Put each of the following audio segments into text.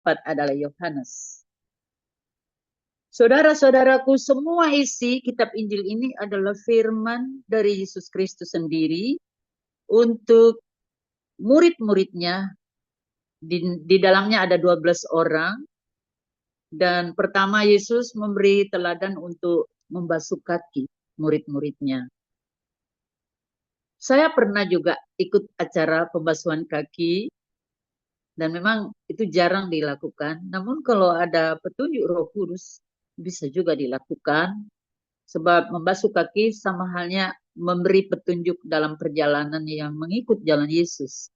keempat adalah Yohanes. Saudara-saudaraku, semua isi kitab Injil ini adalah firman dari Yesus Kristus sendiri untuk murid-muridnya. Di dalamnya ada 12 orang. Dan pertama Yesus memberi teladan untuk membasuh kaki murid-muridnya. Saya pernah juga ikut acara pembasuhan kaki. Dan memang itu jarang dilakukan. Namun kalau ada petunjuk Roh Kudus, bisa juga dilakukan. Sebab membasuh kaki sama halnya memberi petunjuk dalam perjalanan yang mengikut jalan Yesus.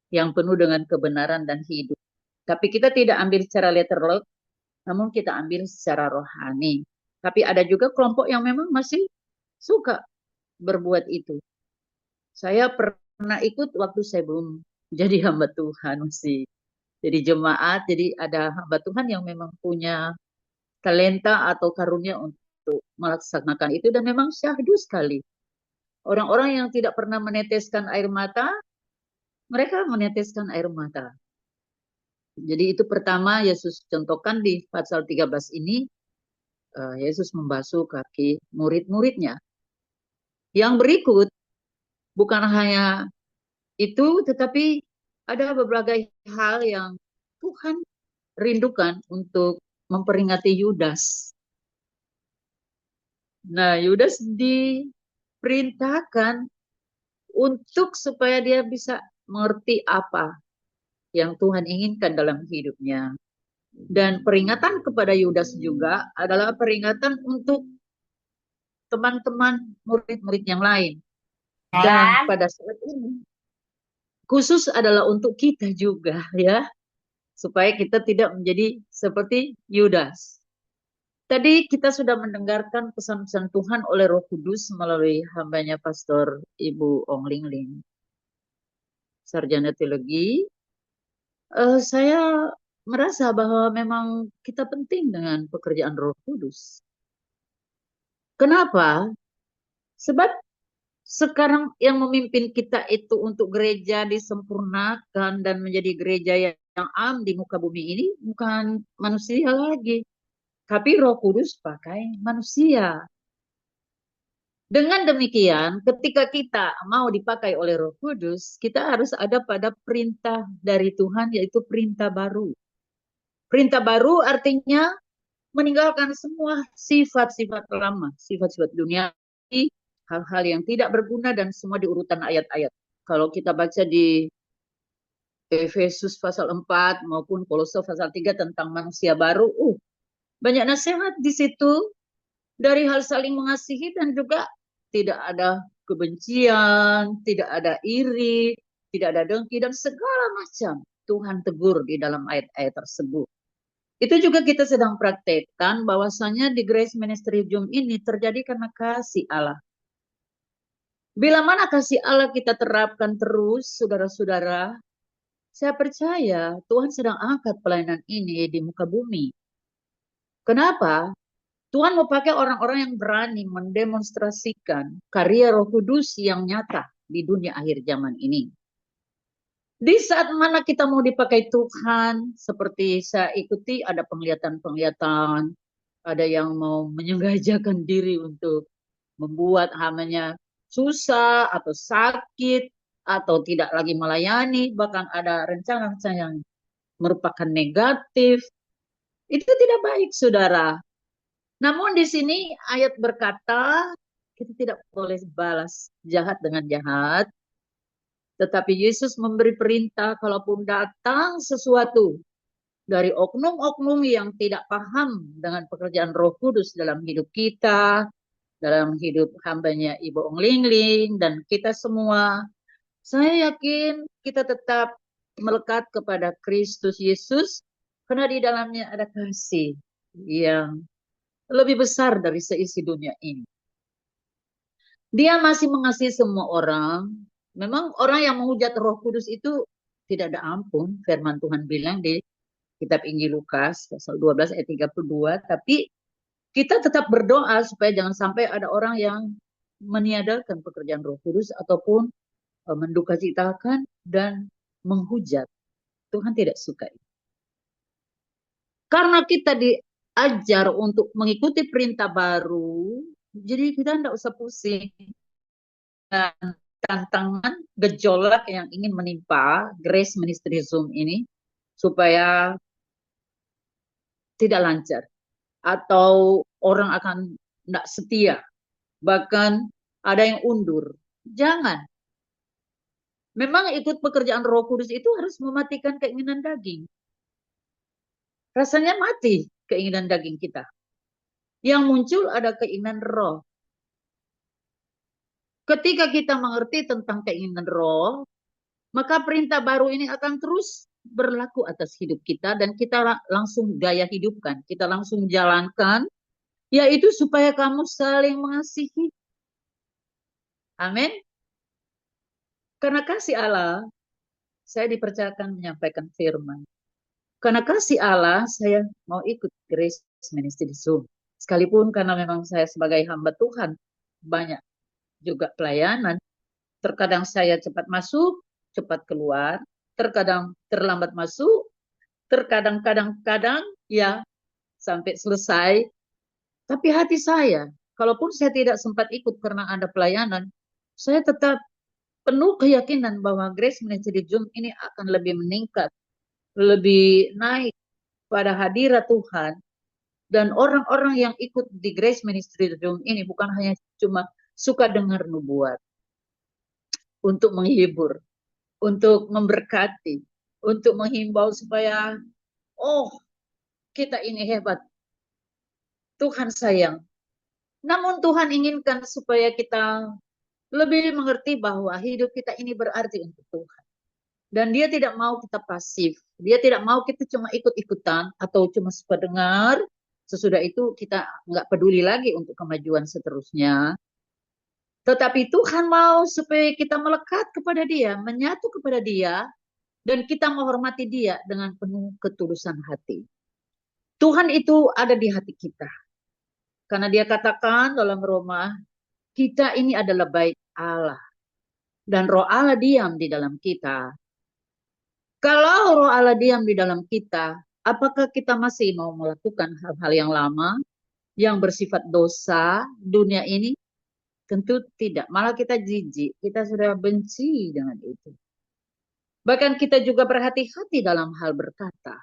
Yang penuh dengan kebenaran dan hidup. Tapi kita tidak ambil secara letterlock, namun kita ambil secara rohani. Tapi ada juga kelompok yang memang masih suka berbuat itu. Saya pernah ikut waktu saya belum jadi hamba Tuhan masih jadi jemaat, jadi ada hamba Tuhan yang memang punya talenta atau karunia untuk melaksanakan itu dan memang syahdu sekali. Orang-orang yang tidak pernah meneteskan air mata, mereka meneteskan air mata. Jadi itu pertama Yesus contohkan di pasal 13 ini, Yesus membasuh kaki murid-muridnya. Yang berikut bukan hanya itu, tetapi ada berbagai hal yang Tuhan rindukan untuk memperingati Yudas. Nah, Yudas diperintahkan untuk supaya dia bisa mengerti apa yang Tuhan inginkan dalam hidupnya. Dan peringatan kepada Yudas juga adalah peringatan untuk teman-teman murid-murid yang lain. Dan pada saat ini khusus adalah untuk kita juga ya, supaya kita tidak menjadi seperti Yudas. Tadi kita sudah mendengarkan pesan-pesan Tuhan oleh Roh Kudus melalui hambanya Pastor Ibu Ong Ling Ling, sarjana teologi. Saya merasa bahwa memang kita penting dengan pekerjaan Roh Kudus. Kenapa? Sebab sekarang yang memimpin kita itu untuk gereja disempurnakan dan menjadi gereja yang am di muka bumi ini bukan manusia lagi, tapi Roh Kudus pakai manusia. Dengan demikian, ketika kita mau dipakai oleh Roh Kudus, kita harus ada pada perintah dari Tuhan, yaitu perintah baru. Perintah baru artinya meninggalkan semua sifat-sifat lama, sifat-sifat dunia, hal-hal yang tidak berguna dan semua di urutan ayat-ayat. Kalau kita baca di Efesus pasal 4 maupun Kolose pasal 3 tentang manusia baru, banyak nasihat di situ dari hal saling mengasihi dan juga tidak ada kebencian, tidak ada iri, tidak ada dengki dan segala macam Tuhan tegur di dalam ayat-ayat tersebut. Itu juga kita sedang praktekkan bahwasanya di Grace Ministry Zoom ini terjadi karena kasih Allah. Bila mana kasih Allah kita terapkan terus, saudara-saudara, saya percaya Tuhan sedang angkat pelayanan ini di muka bumi. Kenapa? Tuhan mau pakai orang-orang yang berani mendemonstrasikan karya Roh Kudus yang nyata di dunia akhir zaman ini. Di saat mana kita mau dipakai Tuhan, seperti saya ikuti ada penglihatan-penglihatan, ada yang mau menyengajakan diri untuk membuat hambanya susah atau sakit atau tidak lagi melayani, bahkan ada rencana-rencana yang merupakan negatif. Itu tidak baik, saudara. Namun di sini ayat berkata, kita tidak boleh balas jahat dengan jahat, tetapi Yesus memberi perintah kalaupun datang sesuatu dari oknum-oknum yang tidak paham dengan pekerjaan Roh Kudus dalam hidup kita, dalam hidup hambanya Ibu Ong Ling Ling, dan kita semua, saya yakin kita tetap melekat kepada Kristus Yesus, karena di dalamnya ada kasih yang lebih besar dari seisi dunia ini. Dia masih mengasihi semua orang. Memang orang yang menghujat Roh Kudus itu tidak ada ampun. Firman Tuhan bilang di kitab Injil Lukas pasal 12 ayat 32. Tapi kita tetap berdoa supaya jangan sampai ada orang yang meniadakan pekerjaan Roh Kudus ataupun mendukacitakan dan menghujat. Tuhan tidak suka itu. Karena kita diajar untuk mengikuti perintah baru, jadi kita tidak usah pusing dengan tantangan gejolak yang ingin menimpa Grace Ministry Zoom ini supaya tidak lancar atau orang akan tidak setia, bahkan ada yang undur. Jangan. Memang ikut pekerjaan Roh Kudus itu harus mematikan keinginan daging. Rasanya mati keinginan daging kita. Yang muncul ada keinginan roh. Ketika kita mengerti tentang keinginan roh, maka perintah baru ini akan terus berlaku atas hidup kita dan kita langsung gaya hidupkan, kita langsung jalankan, yaitu supaya kamu saling mengasihi. Amin. Karena kasih Allah, saya dipercayakan menyampaikan firman. Karena kasih Allah, saya mau ikut Grace Ministry Zoom. Sekalipun karena memang saya sebagai hamba Tuhan, banyak juga pelayanan. Terkadang saya cepat masuk, cepat keluar. Terkadang terlambat masuk, terkadang kadang-kadang ya sampai selesai. Tapi hati saya, kalaupun saya tidak sempat ikut karena ada pelayanan, saya tetap penuh keyakinan bahwa Grace Ministry Zoom ini akan lebih meningkat, lebih naik pada hadirat Tuhan. Dan orang-orang yang ikut di Grace Ministry Zoom ini bukan hanya cuma suka dengar nubuat, untuk menghibur, untuk memberkati, untuk menghimbau supaya, oh, kita ini hebat, Tuhan sayang. Namun Tuhan inginkan supaya kita lebih mengerti bahwa hidup kita ini berarti untuk Tuhan. Dan dia tidak mau kita pasif. Dia tidak mau kita cuma ikut-ikutan atau cuma suka dengar. Sesudah itu kita nggak peduli lagi untuk kemajuan seterusnya. Tetapi Tuhan mau supaya kita melekat kepada dia, menyatu kepada dia, dan kita menghormati dia dengan penuh ketulusan hati. Tuhan itu ada di hati kita. Karena dia katakan dalam Roma, kita ini adalah bait Allah. Dan roh Allah diam di dalam kita. Kalau roh Allah diam di dalam kita, apakah kita masih mau melakukan hal-hal yang lama, yang bersifat dosa dunia ini? Tentu tidak. Malah kita jijik, kita sudah benci dengan itu. Bahkan kita juga berhati-hati dalam hal berkata.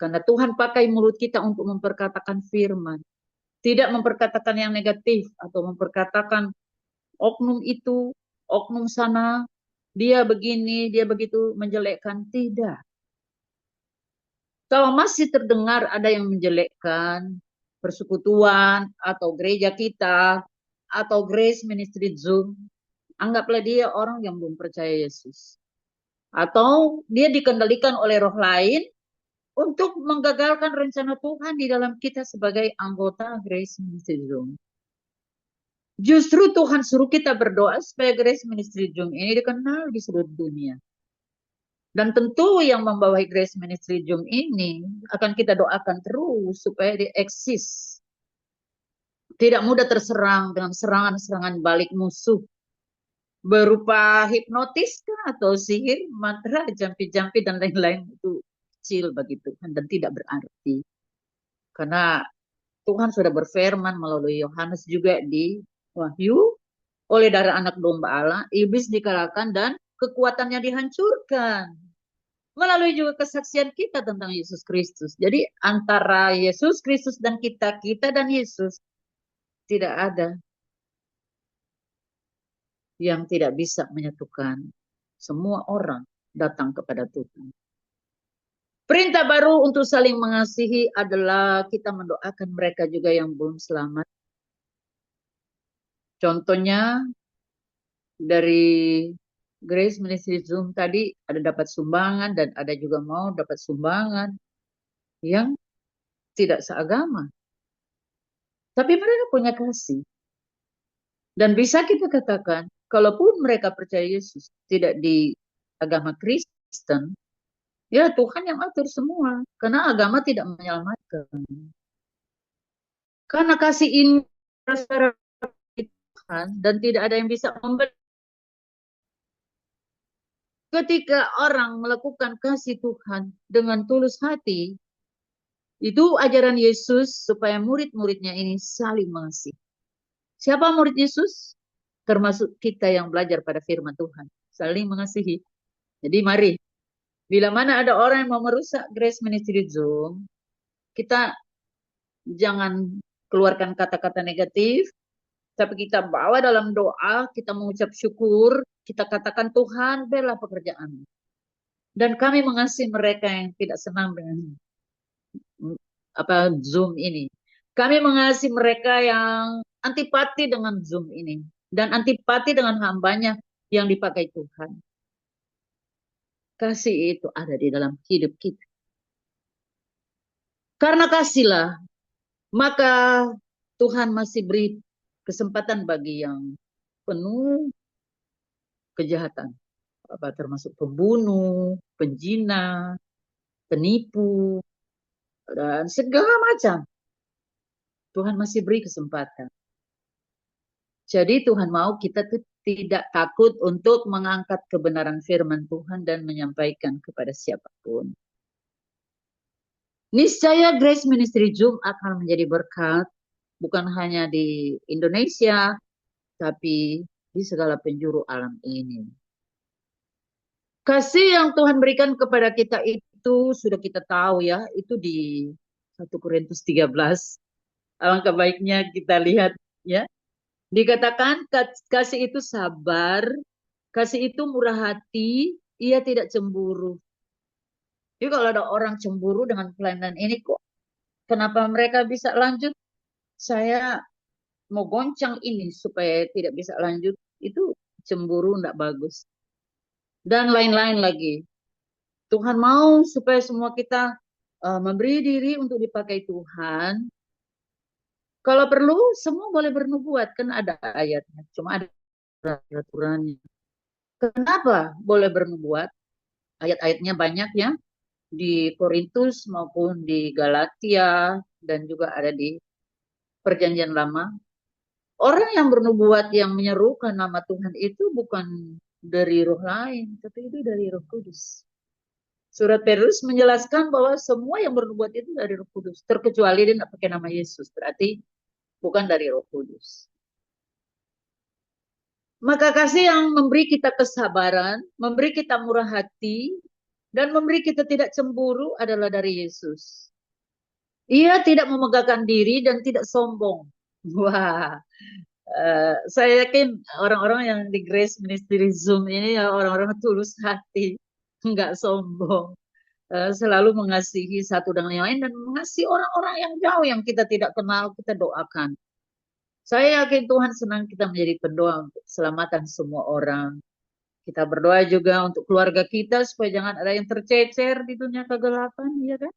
Karena Tuhan pakai mulut kita untuk memperkatakan firman. Tidak memperkatakan yang negatif atau memperkatakan oknum itu, oknum sana, dia begini, dia begitu, menjelekkan. Tidak. Kalau masih terdengar ada yang menjelekkan persekutuan atau gereja kita atau Grace Ministry Zoom, anggaplah dia orang yang belum percaya Yesus. Atau dia dikendalikan oleh roh lain untuk menggagalkan rencana Tuhan di dalam kita sebagai anggota Grace Ministry Zoom. Justru Tuhan suruh kita berdoa supaya Grace Ministry Zoom ini dikenal di seluruh dunia. Dan tentu yang membawahi Grace Ministry Zoom ini akan kita doakan terus supaya dia eksis. Tidak mudah terserang dengan serangan-serangan balik musuh. Berupa hipnotis atau sihir, mantra, jampi-jampi, dan lain-lain itu kecil bagi Tuhan dan tidak berarti. Karena Tuhan sudah berfirman melalui Yohanes juga di Wahyu, oleh darah anak domba Allah, iblis dikalahkan dan kekuatannya dihancurkan. Melalui juga kesaksian kita tentang Yesus Kristus. Jadi antara Yesus Kristus dan kita dan Yesus, tidak ada yang tidak bisa menyatukan. Semua orang datang kepada Tuhan. Perintah baru untuk saling mengasihi adalah kita mendoakan mereka juga yang belum selamat. Contohnya dari Grace Ministry Zoom tadi ada dapat sumbangan dan ada juga mau dapat sumbangan yang tidak seagama. Tapi mereka punya kasih. Dan bisa kita katakan, kalaupun mereka percaya Yesus tidak di agama Kristen, ya Tuhan yang atur semua. Karena agama tidak menyelamatkan. Karena kasih ini berasal dari Tuhan dan tidak ada yang bisa membeli. Ketika orang melakukan kasih Tuhan dengan tulus hati, itu ajaran Yesus supaya murid-muridnya ini saling mengasihi. Siapa murid Yesus? Termasuk kita yang belajar pada firman Tuhan. Saling mengasihi. Jadi mari, bila mana ada orang yang mau merusak Grace Ministry Zoom, kita jangan keluarkan kata-kata negatif, tapi kita bawa dalam doa, kita mengucap syukur, kita katakan Tuhan, bela pekerjaan. Dan kami mengasihi mereka yang tidak senang dengan Zoom ini. Kami mengasihi mereka yang antipati dengan Zoom ini dan antipati dengan hambanya yang dipakai Tuhan. Kasih itu ada di dalam hidup kita. Karena kasihlah, maka Tuhan masih beri kesempatan bagi yang penuh kejahatan, termasuk pembunuh, penjina, penipu, dan segala macam. Tuhan masih beri kesempatan. Jadi Tuhan mau kita tuh tidak takut untuk mengangkat kebenaran firman Tuhan dan menyampaikan kepada siapapun. Niscaya Grace Ministry Zoom akan menjadi berkat bukan hanya di Indonesia, tapi di segala penjuru alam ini. Kasih yang Tuhan berikan kepada kita itu sudah kita tahu ya, itu di 1 Korintus 13. Alangkah baiknya kita lihat ya. Dikatakan kasih itu sabar, kasih itu murah hati, ia tidak cemburu. Jadi kalau ada orang cemburu dengan pelayanan ini kok, kenapa mereka bisa lanjut? Saya mau goncang ini supaya tidak bisa lanjut. Itu cemburu tidak bagus. Dan lain-lain lagi. Tuhan mau supaya semua kita memberi diri untuk dipakai Tuhan. Kalau perlu, semua boleh bernubuat. Kan ada ayatnya. Cuma ada peraturannya. Kenapa boleh bernubuat? Ayat-ayatnya banyak ya. Di Korintus maupun di Galatia. Dan juga ada di Perjanjian Lama. Orang yang bernubuat yang menyerukan nama Tuhan itu bukan dari roh lain. Tapi itu dari Roh Kudus. Surat Petrus menjelaskan bahwa semua yang bernubuat itu dari Roh Kudus. Terkecuali dia tidak pakai nama Yesus. Berarti bukan dari Roh Kudus. Maka kasih yang memberi kita kesabaran, memberi kita murah hati, dan memberi kita tidak cemburu adalah dari Yesus. Ia tidak memegahkan diri dan tidak sombong. Wah, saya yakin orang-orang yang di Grace Ministry Zoom ini ya orang-orang tulus hati, nggak sombong. Selalu mengasihi satu dengan yang lain dan mengasihi orang-orang yang jauh yang kita tidak kenal, kita doakan. Saya yakin Tuhan senang kita menjadi pendoa untuk keselamatan semua orang. Kita berdoa juga untuk keluarga kita supaya jangan ada yang tercecer di dunia kegelapan, ya kan?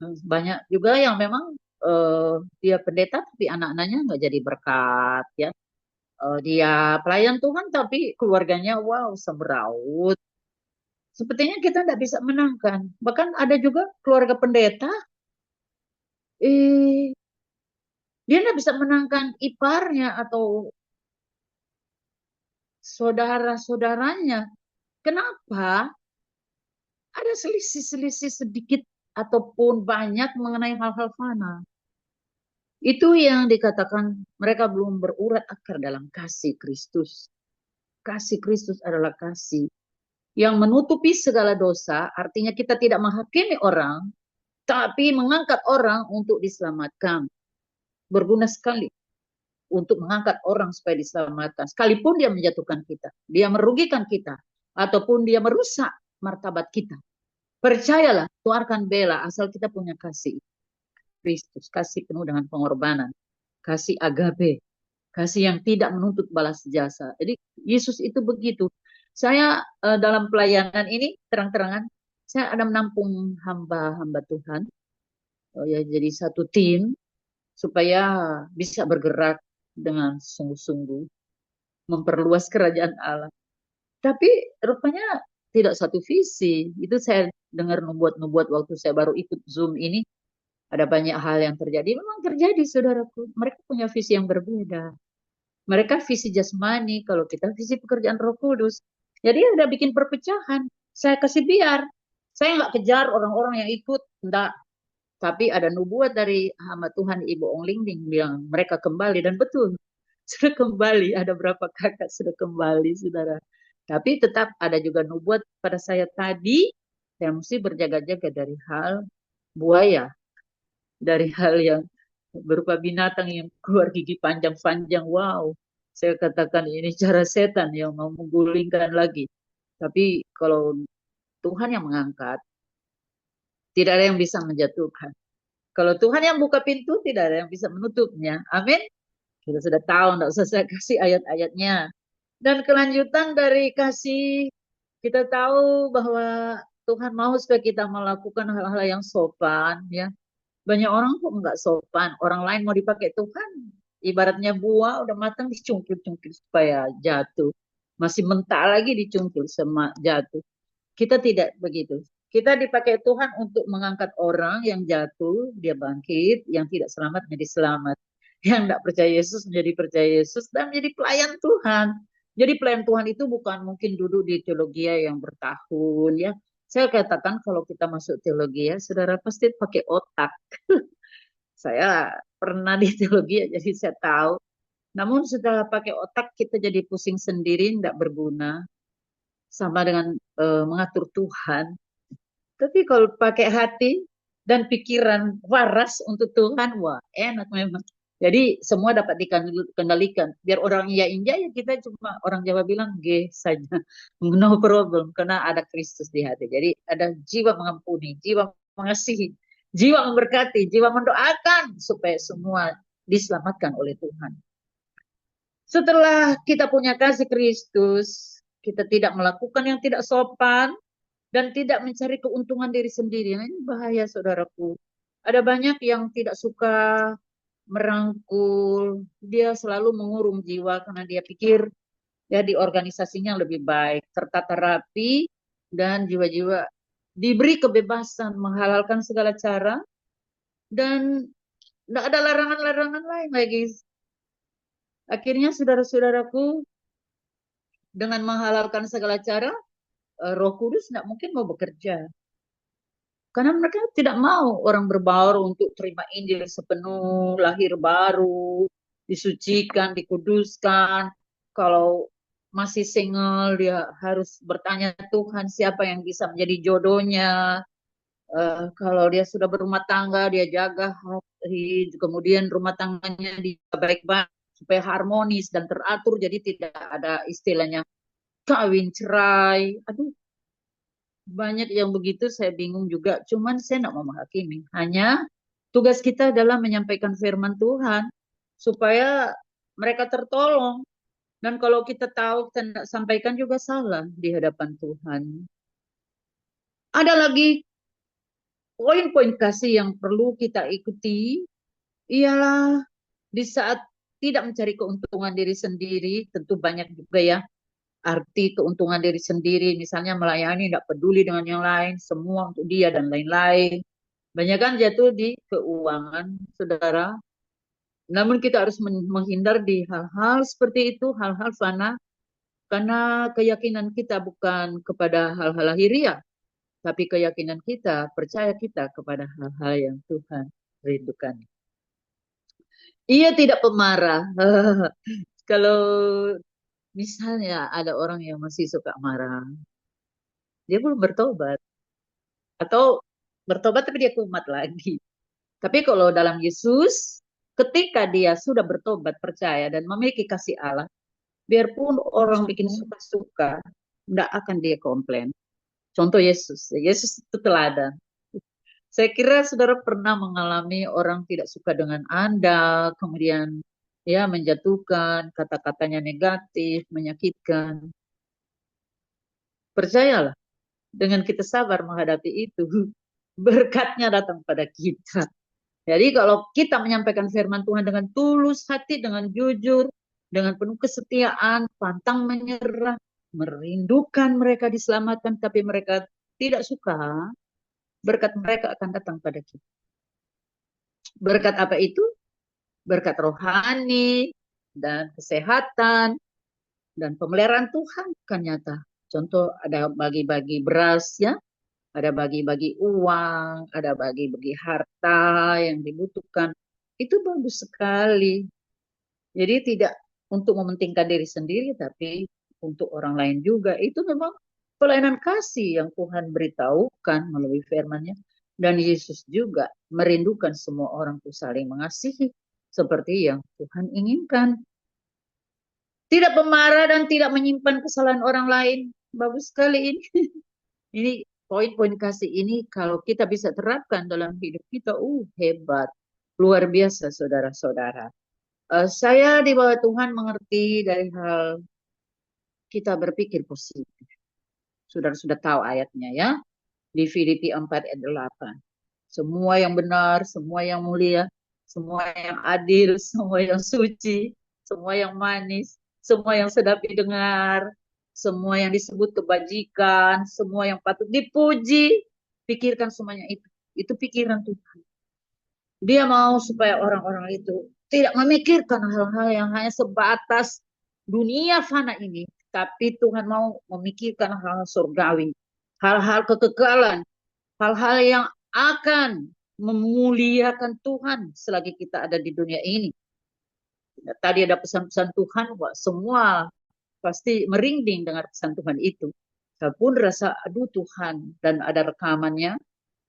Banyak juga yang memang dia pendeta tapi anak-anaknya nggak jadi berkat, ya. Dia pelayan Tuhan tapi keluarganya wow semeraut. Sepertinya kita tidak bisa menangkan. Bahkan ada juga keluarga pendeta, eh, dia tidak bisa menangkan iparnya atau saudara-saudaranya. Kenapa? Ada selisih-selisih sedikit ataupun banyak mengenai hal-hal fana. Itu yang dikatakan mereka belum berurat akar dalam kasih Kristus. Kasih Kristus adalah kasih yang menutupi segala dosa, artinya kita tidak menghakimi orang, tapi mengangkat orang untuk diselamatkan. Berguna sekali untuk mengangkat orang supaya diselamatkan. Sekalipun dia menjatuhkan kita, dia merugikan kita, ataupun dia merusak martabat kita. Percayalah, Tuhan akan bela asal kita punya kasih Kristus, kasih penuh dengan pengorbanan, kasih agape, kasih yang tidak menuntut balas jasa. Jadi Yesus itu begitu. Saya dalam pelayanan ini terang-terangan, saya ada menampung hamba-hamba Tuhan, ya jadi satu tim supaya bisa bergerak dengan sungguh-sungguh memperluas kerajaan Allah. Tapi rupanya tidak satu visi. Itu saya dengar nubuat-nubuat waktu saya baru ikut Zoom ini. Ada banyak hal yang terjadi. Memang terjadi, saudaraku. Mereka punya visi yang berbeda. Mereka visi jasmani, kalau kita visi pekerjaan Roh Kudus. Jadi ada bikin perpecahan. Saya kasih biar. Saya nggak kejar orang-orang yang ikut, enggak. Tapi ada nubuat dari hamba Tuhan Ibu Ong Lingding bilang mereka kembali dan betul sudah kembali. Ada berapa kakak sudah kembali, saudara. Tapi tetap ada juga nubuat pada saya tadi. Saya mesti berjaga-jaga dari hal buaya, dari hal yang berupa binatang yang keluar gigi panjang-panjang. Wow, saya katakan ini cara setan yang mau menggulingkan lagi. Tapi kalau Tuhan yang mengangkat, tidak ada yang bisa menjatuhkan. Kalau Tuhan yang buka pintu, tidak ada yang bisa menutupnya. Amin. Kita sudah tahu, tidak usah saya kasih ayat-ayatnya. Dan kelanjutan dari kasih, kita tahu bahwa Tuhan mau supaya kita melakukan hal-hal yang sopan, ya. Banyak orang kok nggak sopan. Orang lain mau dipakai Tuhan, ibaratnya buah udah matang dicungkil-cungkil supaya jatuh. Masih mentah lagi dicungkil sama jatuh. Kita tidak begitu. Kita dipakai Tuhan untuk mengangkat orang yang jatuh, dia bangkit, yang tidak selamat menjadi selamat. Yang tidak percaya Yesus menjadi percaya Yesus dan menjadi pelayan Tuhan. Jadi pelayan Tuhan itu bukan mungkin duduk di teologi yang bertahun ya. Saya katakan kalau kita masuk teologi ya, saudara pasti pakai otak. Saya pernah di teologi ya, jadi saya tahu. Namun setelah pakai otak kita jadi pusing sendiri, tidak berguna. Sama dengan mengatur Tuhan. Tapi kalau pakai hati dan pikiran waras untuk Tuhan, wah enak memang. Jadi semua dapat dikendalikan. Biar orang iya inja ya kita cuma orang Jawa bilang G saja. No problem karena ada Kristus di hati. Jadi ada jiwa mengampuni, jiwa mengasihi, jiwa memberkati, jiwa mendoakan supaya semua diselamatkan oleh Tuhan. Setelah kita punya kasih Kristus, kita tidak melakukan yang tidak sopan, dan tidak mencari keuntungan diri sendiri. Nah, ini bahaya, saudaraku. Ada banyak yang tidak suka merangkul, dia selalu mengurung jiwa karena dia pikir ya di organisasinya lebih baik, tertata rapi, dan jiwa-jiwa diberi kebebasan menghalalkan segala cara, dan tidak ada larangan-larangan lain lagi. Akhirnya saudara-saudaraku, dengan menghalalkan segala cara, Roh Kudus tidak mungkin mau bekerja. Karena mereka tidak mau orang berbaru untuk terima Injil sepenuh, lahir baru, disucikan, dikuduskan. Kalau masih single, dia harus bertanya Tuhan siapa yang bisa menjadi jodohnya. Kalau dia sudah berumah tangga, dia jaga hati, kemudian rumah tangganya dia baik-baik supaya harmonis dan teratur, jadi tidak ada istilahnya kawin cerai. Aduh, banyak yang begitu saya bingung juga. Cuman saya tidak mau menghakimi. Hanya tugas kita adalah menyampaikan firman Tuhan supaya mereka tertolong. Dan kalau kita tahu kita tidak sampaikan juga salah di hadapan Tuhan. Ada lagi poin-poin kasih yang perlu kita ikuti ialah di saat tidak mencari keuntungan diri sendiri, tentu banyak juga ya arti keuntungan diri sendiri, misalnya melayani, tidak peduli dengan yang lain, semua untuk dia dan lain-lain. Banyak kan jatuh di keuangan, saudara. Namun kita harus menghindar di hal-hal seperti itu, hal-hal fana, karena keyakinan kita bukan kepada hal-hal lahiriah, tapi keyakinan kita, percaya kita kepada hal-hal yang Tuhan rindukan. Ia tidak pemarah. Kalau misalnya ada orang yang masih suka marah, dia belum bertobat. Atau bertobat tapi dia kumat lagi. Tapi kalau dalam Yesus, ketika dia sudah bertobat, percaya, dan memiliki kasih Allah, biarpun orang bikin suka-suka, tidak akan dia komplain. Contoh Yesus. Yesus itu teladan. Saya kira saudara pernah mengalami orang tidak suka dengan Anda, kemudian ya menjatuhkan, kata-katanya negatif, menyakitkan. Percayalah, dengan kita sabar menghadapi itu, berkatnya datang pada kita. Jadi kalau kita menyampaikan firman Tuhan dengan tulus hati, dengan jujur, dengan penuh kesetiaan, pantang menyerah, merindukan mereka diselamatkan, tapi mereka tidak suka, berkat mereka akan datang pada kita. Berkat apa itu? Berkat rohani, dan kesehatan, dan pemeliharaan Tuhan kan nyata. Contoh ada bagi-bagi beras ya, ada bagi-bagi uang, ada bagi-bagi harta yang dibutuhkan. Itu bagus sekali. Jadi tidak untuk mementingkan diri sendiri, tapi untuk orang lain juga. Itu memang pelayanan kasih yang Tuhan beritahukan melalui firman-Nya. Dan Yesus juga merindukan semua orang untuk saling mengasihi seperti yang Tuhan inginkan. Tidak pemarah dan tidak menyimpan kesalahan orang lain. Bagus sekali ini. Ini poin-poin kasih ini kalau kita bisa terapkan dalam hidup kita, hebat. Luar biasa saudara-saudara. Saya di bawah Tuhan mengerti dari hal kita berpikir positif. Saudara sudah tahu ayatnya ya. Di Filipi 4 ayat 8. Semua yang benar, semua yang mulia, semua yang adil, semua yang suci, semua yang manis, semua yang sedap didengar, semua yang disebut kebajikan, semua yang patut dipuji, pikirkan semuanya itu. Itu pikiran Tuhan. Dia mau supaya orang-orang itu tidak memikirkan hal-hal yang hanya sebatas dunia fana ini, tapi Tuhan mau memikirkan hal-hal surgawi, hal-hal kekekalan, hal-hal yang akan memuliakan Tuhan selagi kita ada di dunia ini. Tadi ada pesan-pesan Tuhan, wah, semua pasti merinding dengar pesan Tuhan itu. Saya pun rasa, aduh Tuhan, dan ada rekamannya.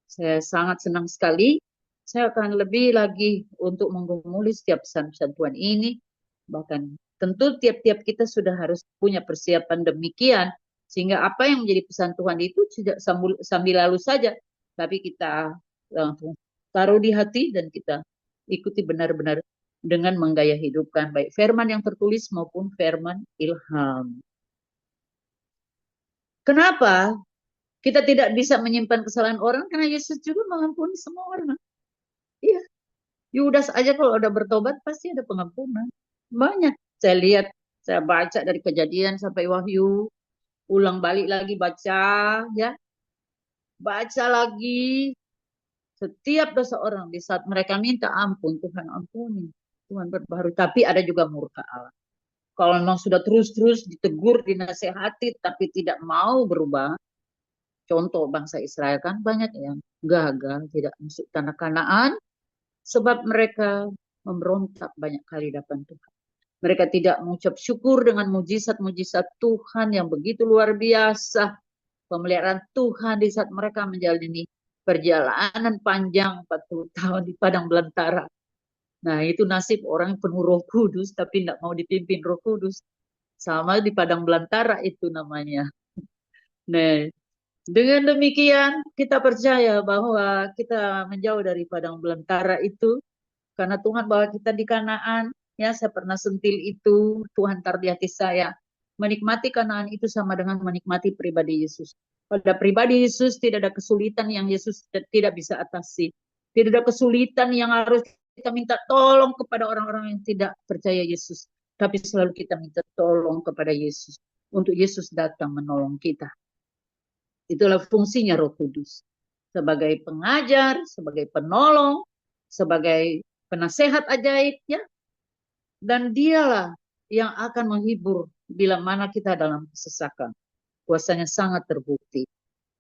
Saya sangat senang sekali. Saya akan lebih lagi untuk menggumuli setiap pesan-pesan Tuhan ini. Bahkan tentu tiap-tiap kita sudah harus punya persiapan demikian. Sehingga apa yang menjadi pesan Tuhan itu tidak sambil lalu saja. Tapi kita langsung taruh di hati dan kita ikuti benar-benar dengan menggaya hidupkan baik firman yang tertulis maupun firman ilham. Kenapa kita tidak bisa menyimpan kesalahan orang? Karena Yesus juga mengampuni semua orang. Iya, Yudas aja kalau udah bertobat pasti ada pengampunan. Banyak. Saya lihat, saya baca dari Kejadian sampai Wahyu, ulang balik lagi baca, ya, baca lagi setiap dosa orang di saat mereka minta ampun, Tuhan ampuni, Tuhan berbaharui. Tapi ada juga murka Allah. Kalau memang sudah terus-terus ditegur, dinasehati, tapi tidak mau berubah, contoh bangsa Israel kan banyak yang gagal, tidak masuk tanah Kanaan, sebab mereka memberontak banyak kali di hadapan Tuhan. Mereka tidak mengucap syukur dengan mujizat-mujizat Tuhan yang begitu luar biasa. Pemeliharaan Tuhan di saat mereka menjalani perjalanan panjang 40 tahun di padang belantara. Nah, itu nasib orang penuh Roh Kudus tapi tidak mau dipimpin Roh Kudus. Sama di padang belantara itu namanya. Nah, dengan demikian kita percaya bahwa kita menjauh dari padang belantara itu karena Tuhan bawa kita di Kanaan. Ya, saya pernah sentil itu, Tuhan taruh di hati saya. Menikmati Kanaan itu sama dengan menikmati pribadi Yesus. Pada pribadi Yesus tidak ada kesulitan yang Yesus tidak bisa atasi. Tidak ada kesulitan yang harus kita minta tolong kepada orang-orang yang tidak percaya Yesus. Tapi selalu kita minta tolong kepada Yesus. Untuk Yesus datang menolong kita. Itulah fungsinya Roh Kudus. Sebagai pengajar, sebagai penolong, sebagai penasehat ajaib, ya. Dan dialah yang akan menghibur bila mana kita dalam kesesakan. Kuasanya sangat terbukti.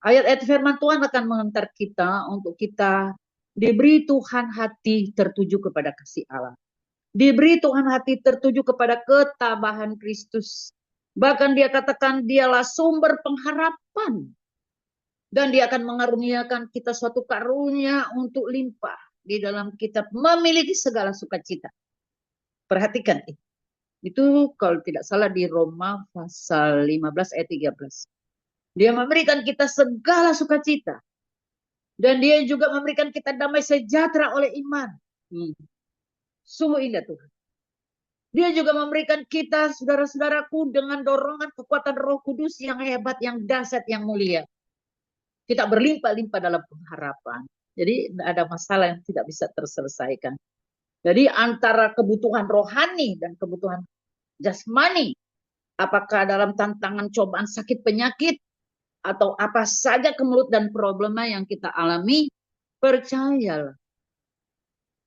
Ayat-ayat firman Tuhan akan mengantar kita untuk kita diberi Tuhan hati tertuju kepada kasih Allah. Diberi Tuhan hati tertuju kepada ketabahan Kristus. Bahkan dia katakan dialah sumber pengharapan. Dan dia akan mengaruniakan kita suatu karunia untuk limpah di dalam kitab memiliki segala sukacita. Perhatikan itu. Itu kalau tidak salah di Roma pasal 15 ayat 13. Dia memberikan kita segala sukacita. Dan dia juga memberikan kita damai sejahtera oleh iman. Sungguh indah Tuhan. Dia juga memberikan kita, saudara-saudaraku, dengan dorongan kekuatan Roh Kudus yang hebat, yang dahsyat, yang mulia. Kita berlimpah-limpah dalam pengharapan. Jadi tidak ada masalah yang tidak bisa terselesaikan. Jadi antara kebutuhan rohani dan kebutuhan jasmani, apakah dalam tantangan cobaan sakit penyakit, atau apa saja kemelut dan problema yang kita alami, percayalah.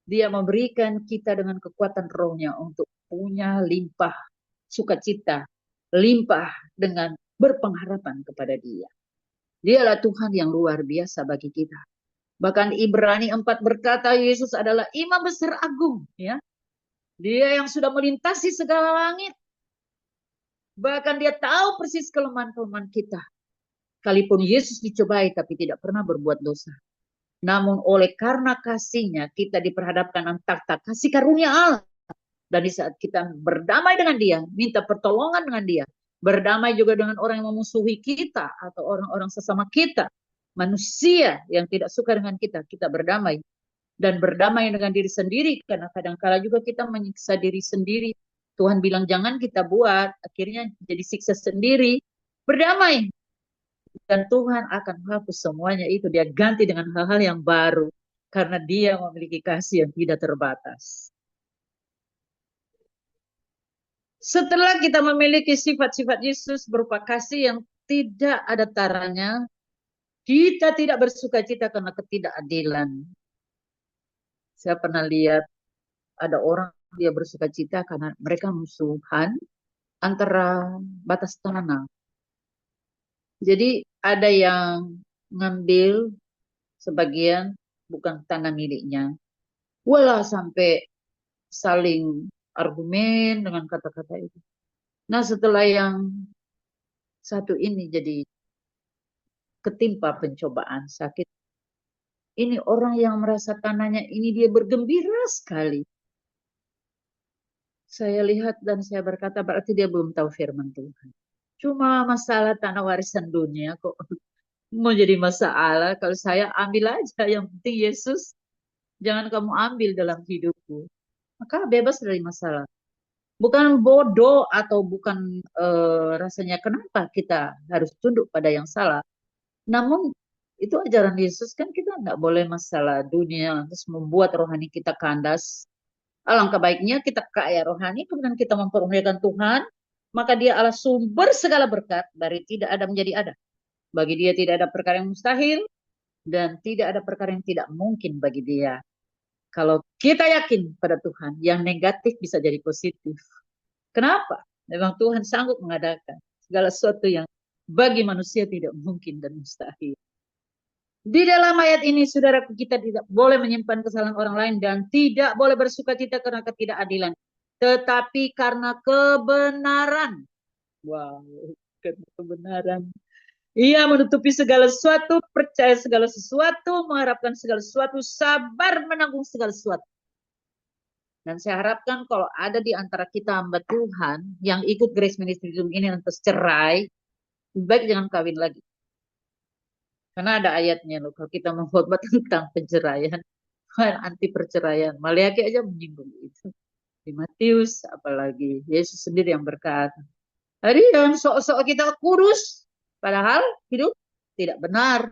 Dia memberikan kita dengan kekuatan rohnya untuk punya limpah sukacita, limpah dengan berpengharapan kepada Dia. Dialah Tuhan yang luar biasa bagi kita. Bahkan Ibrani 4 berkata Yesus adalah imam besar agung, ya. Dia yang sudah melintasi segala langit. Bahkan dia tahu persis kelemahan-kelemahan kita. Sekalipun Yesus dicobai tapi tidak pernah berbuat dosa. Namun oleh karena kasihnya kita diperhadapkan antara kasih karunia Allah. Dan di saat kita berdamai dengan dia, minta pertolongan dengan dia, berdamai juga dengan orang yang memusuhi kita atau orang-orang sesama kita, manusia yang tidak suka dengan kita, kita berdamai. Dan berdamai dengan diri sendiri, karena kadang-kala juga kita menyiksa diri sendiri. Tuhan bilang jangan kita buat, akhirnya jadi siksa sendiri. Berdamai. Dan Tuhan akan hapus semuanya itu. Dia ganti dengan hal-hal yang baru. Karena dia memiliki kasih yang tidak terbatas. Setelah kita memiliki sifat-sifat Yesus berupa kasih yang tidak ada taranya, kita tidak bersuka cita karena ketidakadilan. Saya pernah lihat ada orang dia bersuka cita karena mereka musuhan antara batas tanah. Jadi ada yang ngambil sebagian bukan tanah miliknya. Walah sampai saling argumen dengan kata-kata itu. Nah setelah yang satu ini jadi ketimpa pencobaan sakit. Ini orang yang merasa tanahnya ini dia bergembira sekali. Saya lihat dan saya berkata berarti dia belum tahu firman Tuhan. Cuma masalah tanah warisan dunia kok mau jadi masalah. Kalau saya ambil aja, yang penting Yesus jangan kamu ambil dalam hidupku. Maka bebas dari masalah. Bukan bodoh atau bukan rasanya kenapa kita harus tunduk pada yang salah. Namun itu ajaran Yesus kan kita nggak boleh masalah dunia terus membuat rohani kita kandas. Alangkah baiknya kita kaya rohani kemudian kita mempermuliakan Tuhan, maka Dia adalah sumber segala berkat dari tidak ada menjadi ada. Bagi Dia tidak ada perkara yang mustahil dan tidak ada perkara yang tidak mungkin bagi Dia. Kalau kita yakin pada Tuhan, yang negatif bisa jadi positif. Kenapa? Memang Tuhan sanggup mengadakan segala sesuatu yang bagi manusia tidak mungkin dan mustahil. Di dalam ayat ini, saudaraku, kita tidak boleh menyimpan kesalahan orang lain dan tidak boleh bersuka cita karena ketidakadilan. Tetapi karena kebenaran. Wow, karena kebenaran. Ia menutupi segala sesuatu, percaya segala sesuatu, mengharapkan segala sesuatu, sabar menanggung segala sesuatu. Dan saya harapkan kalau ada di antara kita hamba Tuhan yang ikut Grace Ministry Zoom ini untuk cerai, baik jangan kawin lagi. Karena ada ayatnya loh, kalau kita mengkhotbah tentang penceraian, anti perceraian. Maliaki aja menyinggung itu. Di Matius, apalagi Yesus sendiri yang berkata, hari yang sok-sok kita kurus, padahal hidup tidak benar.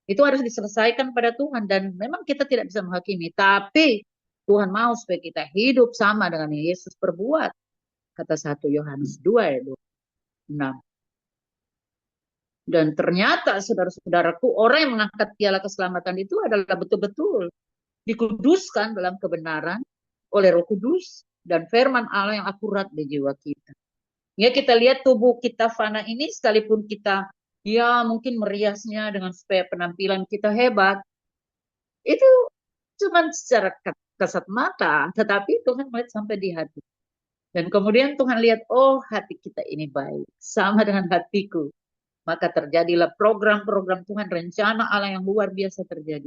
Itu harus diselesaikan pada Tuhan. Dan memang kita tidak bisa menghakimi. Tapi Tuhan mau supaya kita hidup sama dengan yang Yesus perbuat. Kata 1 Yohanes 2 ayat 6. Dan ternyata saudara-saudaraku, orang yang mengangkat piala keselamatan itu adalah betul-betul dikuduskan dalam kebenaran oleh Roh Kudus dan firman Allah yang akurat di jiwa kita. Ya kita lihat tubuh kita fana ini sekalipun kita ya mungkin meriasnya dengan supaya penampilan kita hebat, itu cuma secara kasat mata, tetapi Tuhan melihat sampai di hati. Dan kemudian Tuhan lihat, oh hati kita ini baik, sama dengan hatiku. Maka terjadilah program-program Tuhan, rencana Allah yang luar biasa terjadi.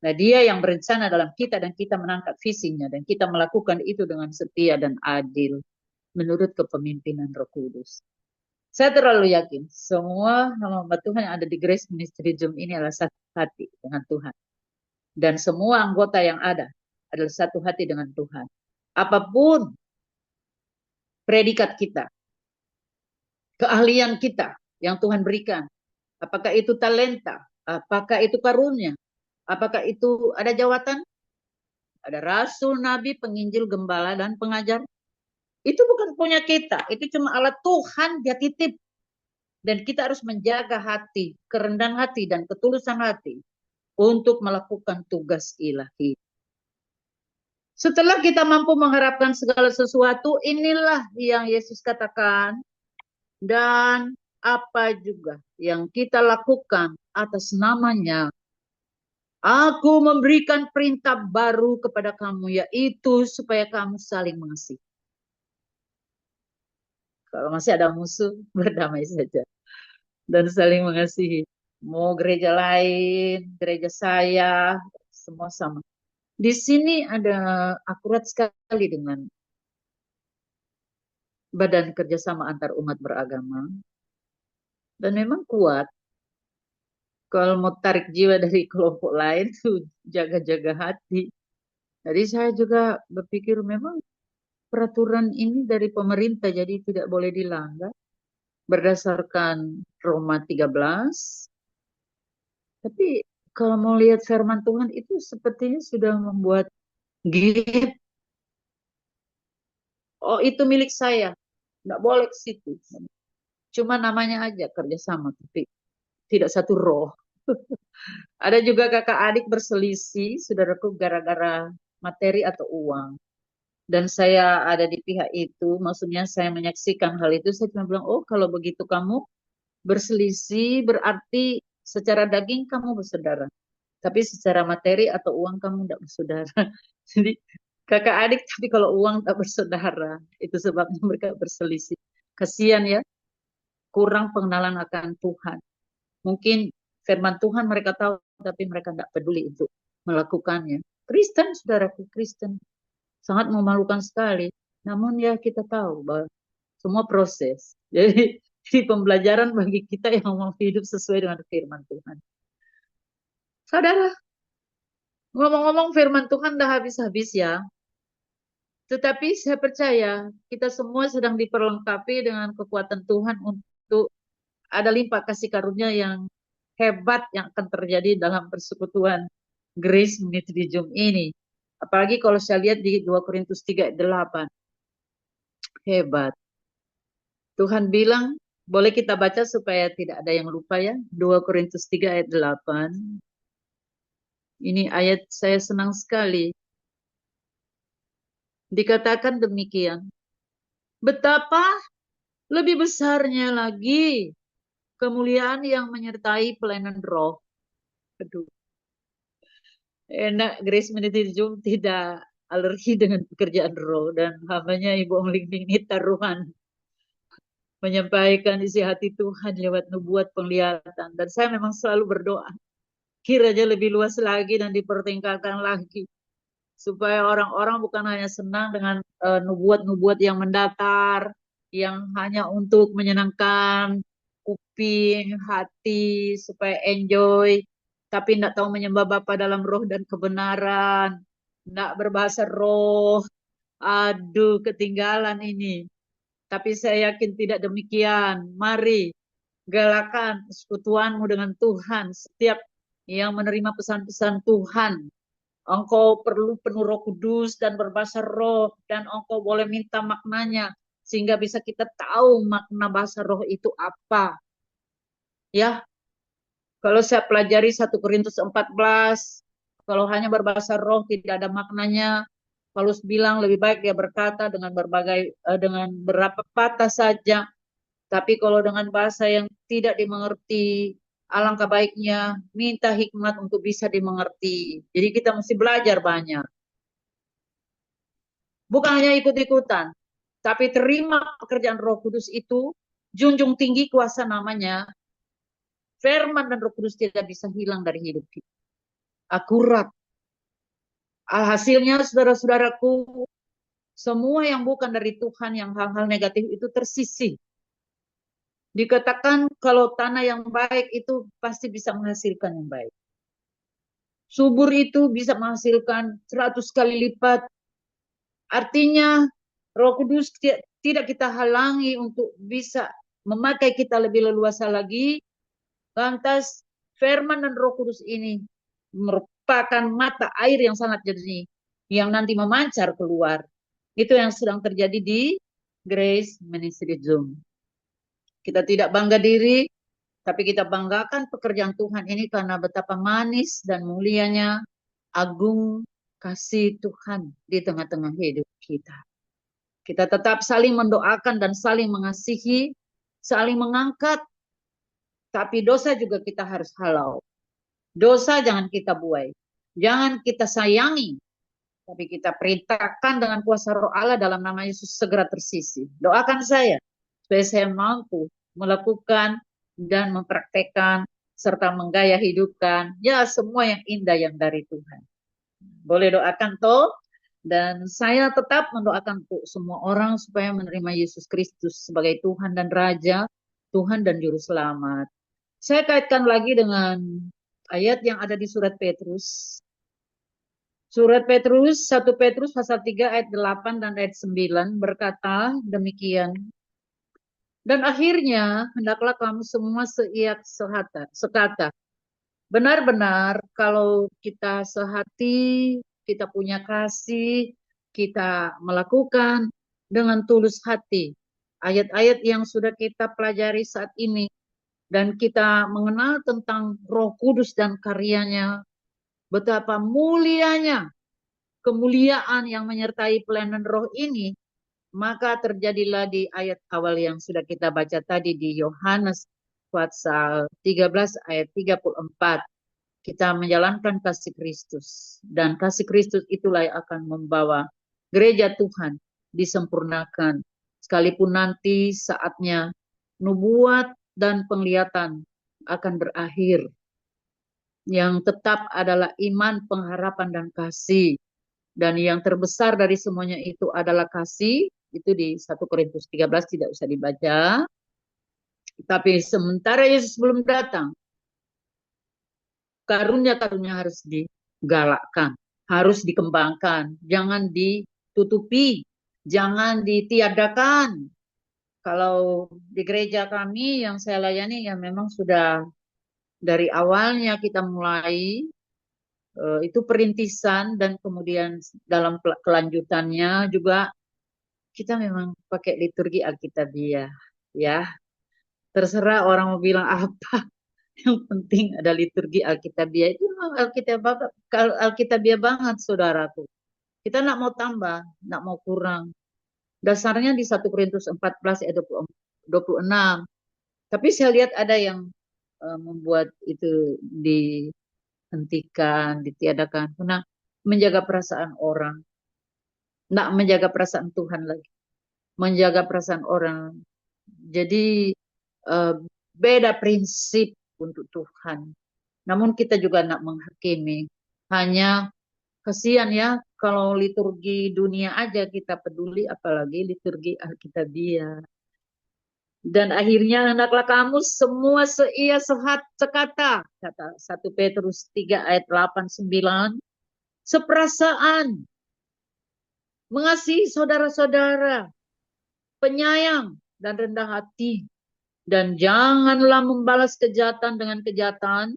Nah dia yang berencana dalam kita dan kita menangkap visinya dan kita melakukan itu dengan setia dan adil menurut kepemimpinan Roh Kudus. Saya terlalu yakin semua hamba Tuhan yang ada di Grace Ministry Zoom ini adalah satu hati dengan Tuhan. Dan semua anggota yang ada adalah satu hati dengan Tuhan. Apapun predikat kita, keahlian kita yang Tuhan berikan, apakah itu talenta, apakah itu karunia, apakah itu ada jawatan, ada rasul, nabi, penginjil, gembala, dan pengajar. Itu bukan punya kita, itu cuma alat Tuhan, dia titip. Dan kita harus menjaga hati, kerendahan hati, dan ketulusan hati untuk melakukan tugas ilahi. Setelah kita mampu mengharapkan segala sesuatu, inilah yang Yesus katakan. Dan apa juga yang kita lakukan atas namanya, aku memberikan perintah baru kepada kamu, yaitu supaya kamu saling mengasihi. Kalau masih ada musuh, berdamai saja dan saling mengasihi. Mau gereja lain, gereja saya, semua sama. Di sini ada akurat sekali dengan Badan Kerjasama Antar Umat Beragama. Dan memang kuat. Kalau mau tarik jiwa dari kelompok lain tuh jaga-jaga hati. Jadi saya juga berpikir memang peraturan ini dari pemerintah jadi tidak boleh dilanggar berdasarkan Roma 13. Tapi kalau mau lihat firman Tuhan itu sepertinya sudah membuat gap. Oh, itu milik saya. Nggak boleh ke situ. Cuma namanya aja kerjasama, tapi tidak satu roh. Ada juga kakak adik berselisih, saudaraku, gara-gara materi atau uang. Dan saya ada di pihak itu, maksudnya saya menyaksikan hal itu, saya cuma bilang, oh kalau begitu kamu berselisih, berarti secara daging kamu bersaudara. Tapi secara materi atau uang kamu tidak bersaudara. Jadi kakak adik, tapi kalau uang tak bersaudara. Itu sebabnya mereka berselisih. Kasihan ya, kurang pengenalan akan Tuhan. Mungkin firman Tuhan mereka tahu, tapi mereka tidak peduli untuk melakukannya. Kristen, saudaraku, Kristen. Sangat memalukan sekali. Namun ya kita tahu bahwa semua proses. Jadi pembelajaran bagi kita yang mau hidup sesuai dengan firman Tuhan. Saudara, ngomong-ngomong firman Tuhan dah habis-habis ya. Tetapi saya percaya kita semua sedang diperlengkapi dengan kekuatan Tuhan untuk ada limpah kasih karunia yang hebat yang akan terjadi dalam persekutuan Grace Ministry Zoom ini. Apalagi kalau saya lihat di 2 Korintus 3 ayat 8. Hebat. Tuhan bilang, boleh kita baca supaya tidak ada yang lupa ya. 2 Korintus 3 ayat 8. Ini ayat saya senang sekali. Dikatakan demikian. Betapa lebih besarnya lagi kemuliaan yang menyertai pelayanan roh. Aduh, enak Grace Ministry Zoom tidak alergi dengan pekerjaan roh. Dan hambanya Ibu Omling ini taruhan menyampaikan isi hati Tuhan lewat nubuat penglihatan. Dan saya memang selalu berdoa. Kiranya lebih luas lagi dan dipertingkatkan lagi. Supaya orang-orang bukan hanya senang dengan nubuat-nubuat yang mendatar, yang hanya untuk menyenangkan kuping, hati, supaya enjoy, tapi tidak tahu menyembah Bapa dalam roh dan kebenaran, tidak berbahasa roh. Aduh, ketinggalan ini. Tapi saya yakin tidak demikian. Mari, galakan persekutuanmu dengan Tuhan. Setiap yang menerima pesan-pesan Tuhan, engkau perlu penuh Roh Kudus dan berbahasa roh, dan engkau boleh minta maknanya sehingga bisa kita tahu makna bahasa roh itu apa. Ya, kalau saya pelajari 1 Korintus 14, kalau hanya berbahasa roh tidak ada maknanya, Paulus bilang lebih baik dia berkata dengan berapa patah saja. Tapi kalau dengan bahasa yang tidak dimengerti, alangkah baiknya minta hikmat untuk bisa dimengerti. Jadi kita mesti belajar banyak. Bukan hanya ikut-ikutan, tapi terima pekerjaan Roh Kudus itu, junjung tinggi kuasa namanya, firman dan Roh Kudus tidak bisa hilang dari hidup kita. Akurat. Hasilnya, saudara-saudaraku, semua yang bukan dari Tuhan, yang hal-hal negatif itu tersisih. Dikatakan kalau tanah yang baik itu pasti bisa menghasilkan yang baik. Subur itu bisa menghasilkan 100 kali lipat. Artinya Roh Kudus tidak kita halangi untuk bisa memakai kita lebih leluasa lagi. Lantas firman dan Roh Kudus ini merupakan mata air yang sangat jernih yang nanti memancar keluar. Itu yang sedang terjadi di Grace Ministry Zoom. Kita tidak bangga diri, tapi kita banggakan pekerjaan Tuhan ini karena betapa manis dan mulianya, agung kasih Tuhan di tengah-tengah hidup kita. Kita tetap saling mendoakan dan saling mengasihi, saling mengangkat, Tapi dosa juga kita harus halau. Dosa jangan kita buai. Jangan kita sayangi. Tapi kita perintahkan dengan kuasa roh Allah dalam nama Yesus segera tersisih. Doakan saya. Supaya saya mampu melakukan dan mempraktekkan serta menggaya hidupkan. Ya semua yang indah yang dari Tuhan. Boleh doakan toh? Dan saya tetap mendoakan untuk semua orang supaya menerima Yesus Kristus sebagai Tuhan dan Raja, Tuhan dan Juru Selamat. Saya kaitkan lagi dengan ayat yang ada di surat Petrus. Surat Petrus, 1 Petrus pasal 3 ayat 8 dan ayat 9 berkata demikian. Dan akhirnya hendaklah kamu semua seiak sekata. Benar-benar kalau kita sehati, kita punya kasih, kita melakukan dengan tulus hati. Ayat-ayat yang sudah kita pelajari saat ini. Dan kita mengenal tentang Roh Kudus dan karyanya. Betapa mulianya kemuliaan yang menyertai pelayanan roh ini. Maka terjadilah di ayat awal yang sudah kita baca tadi di Yohanes pasal 13 ayat 34. Kita menjalankan kasih Kristus. Dan kasih Kristus itulah yang akan membawa gereja Tuhan disempurnakan. Sekalipun nanti saatnya nubuat dan penglihatan akan berakhir. Yang tetap adalah iman, pengharapan, dan kasih. Dan yang terbesar dari semuanya itu adalah kasih. Itu di 1 Korintus 13 tidak usah dibaca. Tapi sementara Yesus belum datang, karunia-karunia harus digalakkan, harus dikembangkan, jangan ditutupi, jangan ditiadakan. Kalau di gereja kami yang saya layani ya memang sudah dari awalnya kita mulai itu perintisan dan kemudian dalam kelanjutannya juga kita memang pakai liturgi Alkitabiah ya. Terserah orang mau bilang apa. Yang penting ada liturgi Alkitabiah. Itu memang Alkitabiah banget, saudaraku. Kita nak mau tambah, nak mau kurang. Dasarnya di 1 Korintus 14 ayat 26. Tapi saya lihat ada yang membuat itu dihentikan, ditiadakan. Karena menjaga perasaan orang. Nak menjaga perasaan Tuhan lagi. Menjaga perasaan orang. Jadi beda prinsip untuk Tuhan. Namun kita juga nak menghakimi. Hanya kasihan ya kalau liturgi dunia aja kita peduli, apalagi liturgi Alkitabiah. Dan akhirnya hendaklah kamu semua seia sekata, kata 1 Petrus 3 ayat 8 9, seperasaan, mengasihi saudara-saudara, penyayang dan rendah hati, dan janganlah membalas kejahatan dengan kejahatan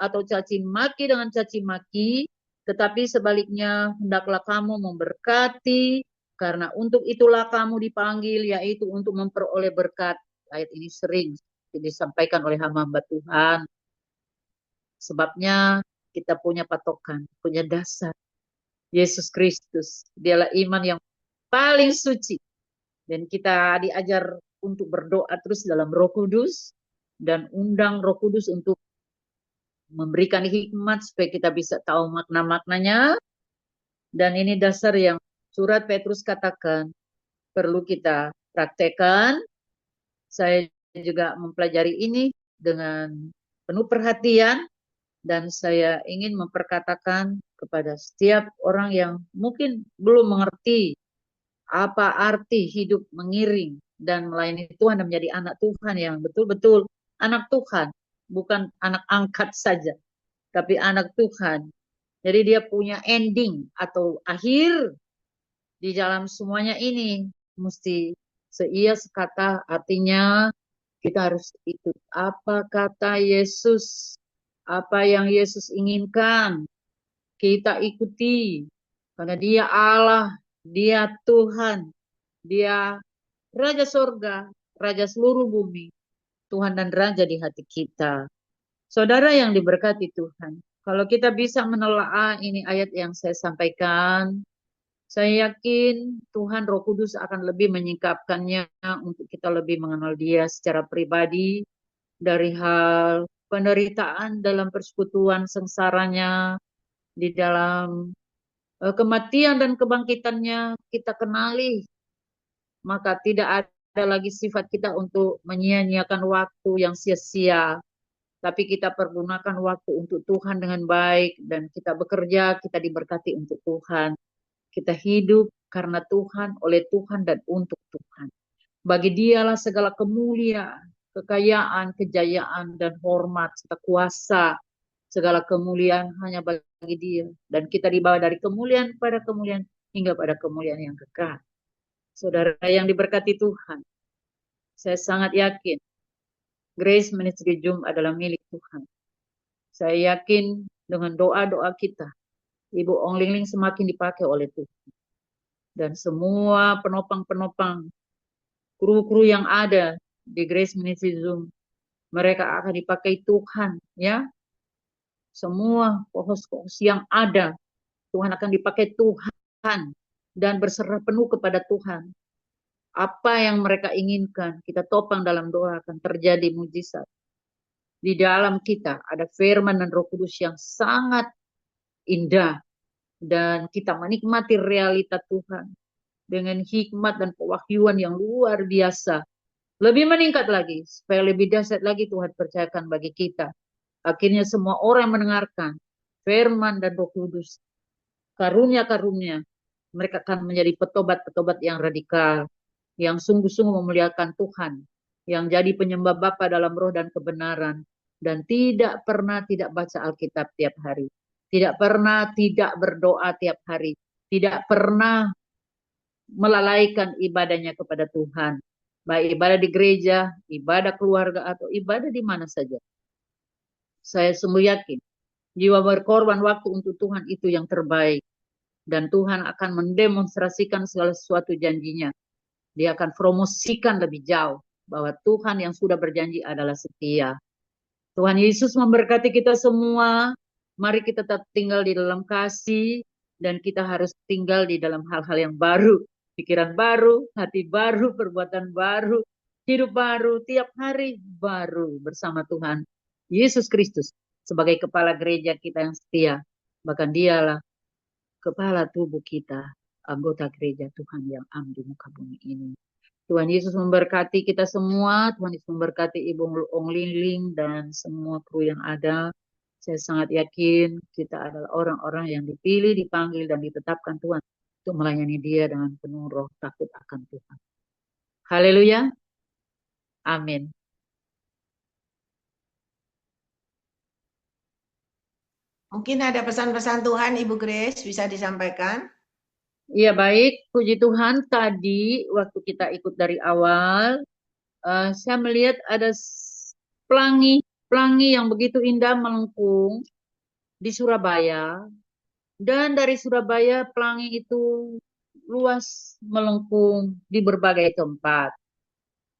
atau caci maki dengan caci maki, tetapi sebaliknya hendaklah kamu memberkati, karena untuk itulah kamu dipanggil, yaitu untuk memperoleh berkat. Ayat ini sering disampaikan oleh hamba Tuhan. Sebabnya kita punya patokan, punya dasar. Yesus Kristus, dialah iman yang paling suci. Dan kita diajar untuk berdoa terus dalam Roh Kudus, dan undang Roh Kudus untuk memberikan hikmat supaya kita bisa tahu makna-maknanya. Dan ini dasar yang surat Petrus katakan perlu kita praktekkan. Saya juga mempelajari ini dengan penuh perhatian dan saya ingin memperkatakan kepada setiap orang yang mungkin belum mengerti apa arti hidup mengiring dan melayani Tuhan dan menjadi anak Tuhan yang betul-betul anak Tuhan, bukan anak angkat saja, tapi anak Tuhan. Jadi dia punya ending atau akhir di dalam semuanya ini. Mesti seia sekata, artinya kita harus ikut apa kata Yesus, apa yang Yesus inginkan. Kita ikuti, karena dia Allah, dia Tuhan, dia Raja Sorga, Raja seluruh bumi, Tuhan dan Raja di hati kita. Saudara yang diberkati Tuhan, kalau kita bisa menelaah ini ayat yang saya sampaikan, saya yakin Tuhan Roh Kudus akan lebih menyingkapkannya untuk kita lebih mengenal Dia secara pribadi dari hal penderitaan dalam persekutuan sengsaranya, di dalam kematian dan kebangkitannya kita kenali, maka tidak ada lagi sifat kita untuk menyia-nyiakan waktu yang sia-sia, tapi kita pergunakan waktu untuk Tuhan dengan baik, dan kita bekerja, kita diberkati untuk Tuhan. Kita hidup karena Tuhan, oleh Tuhan, dan untuk Tuhan. Bagi Dialah segala kemuliaan, kekayaan, kejayaan, dan hormat, serta kuasa. Segala kemuliaan hanya bagi Dia. Dan kita dibawa dari kemuliaan pada kemuliaan, hingga pada kemuliaan yang kekal. Saudara yang diberkati Tuhan, saya sangat yakin Grace Ministry Zoom adalah milik Tuhan. Saya yakin dengan doa-doa kita, Ibu Ong Ling Ling semakin dipakai oleh Tuhan. Dan semua penopang-penopang, kru-kru yang ada di Grace Ministry Zoom, mereka akan dipakai Tuhan, ya. Semua host-host yang ada, Tuhan akan dipakai Tuhan, dan berserah penuh kepada Tuhan. Apa yang mereka inginkan, kita topang dalam doa, akan terjadi mujizat. Di dalam kita ada firman dan Roh Kudus yang sangat indah, dan kita menikmati realita Tuhan dengan hikmat dan pewahyuan yang luar biasa. Lebih meningkat lagi, supaya lebih dahsyat lagi Tuhan percayakan bagi kita. Akhirnya semua orang mendengarkan firman dan Roh Kudus, karunia-karunia, mereka akan menjadi petobat-petobat yang radikal, yang sungguh-sungguh memuliakan Tuhan, yang jadi penyembah Bapa dalam roh dan kebenaran, dan tidak pernah tidak baca Alkitab tiap hari, tidak pernah tidak berdoa tiap hari, tidak pernah melalaikan ibadahnya kepada Tuhan, baik ibadah di gereja, ibadah keluarga, atau ibadah di mana saja. Saya sungguh yakin jiwa berkorban waktu untuk Tuhan itu yang terbaik, dan Tuhan akan mendemonstrasikan segala sesuatu janjinya. Dia akan promosikan lebih jauh bahwa Tuhan yang sudah berjanji adalah setia. Tuhan Yesus memberkati kita semua. Mari kita tetap tinggal di dalam kasih, dan kita harus tinggal di dalam hal-hal yang baru. Pikiran baru, hati baru, perbuatan baru, hidup baru, tiap hari baru bersama Tuhan Yesus Kristus sebagai kepala gereja kita yang setia. Bahkan Dialah kepala tubuh kita, anggota gereja Tuhan yang am di muka bumi ini. Tuhan Yesus memberkati kita semua. Tuhan Yesus memberkati Ibu Ong Ling Ling dan semua kru yang ada. Saya sangat yakin kita adalah orang-orang yang dipilih, dipanggil, dan ditetapkan Tuhan untuk melayani Dia dengan penuh roh takut akan Tuhan. Haleluya. Amin. Mungkin ada pesan-pesan Tuhan, Ibu Grace, bisa disampaikan? Iya baik, puji Tuhan. Tadi waktu kita ikut dari awal, saya melihat ada pelangi yang begitu indah melengkung di Surabaya. Dan dari Surabaya pelangi itu luas melengkung di berbagai tempat.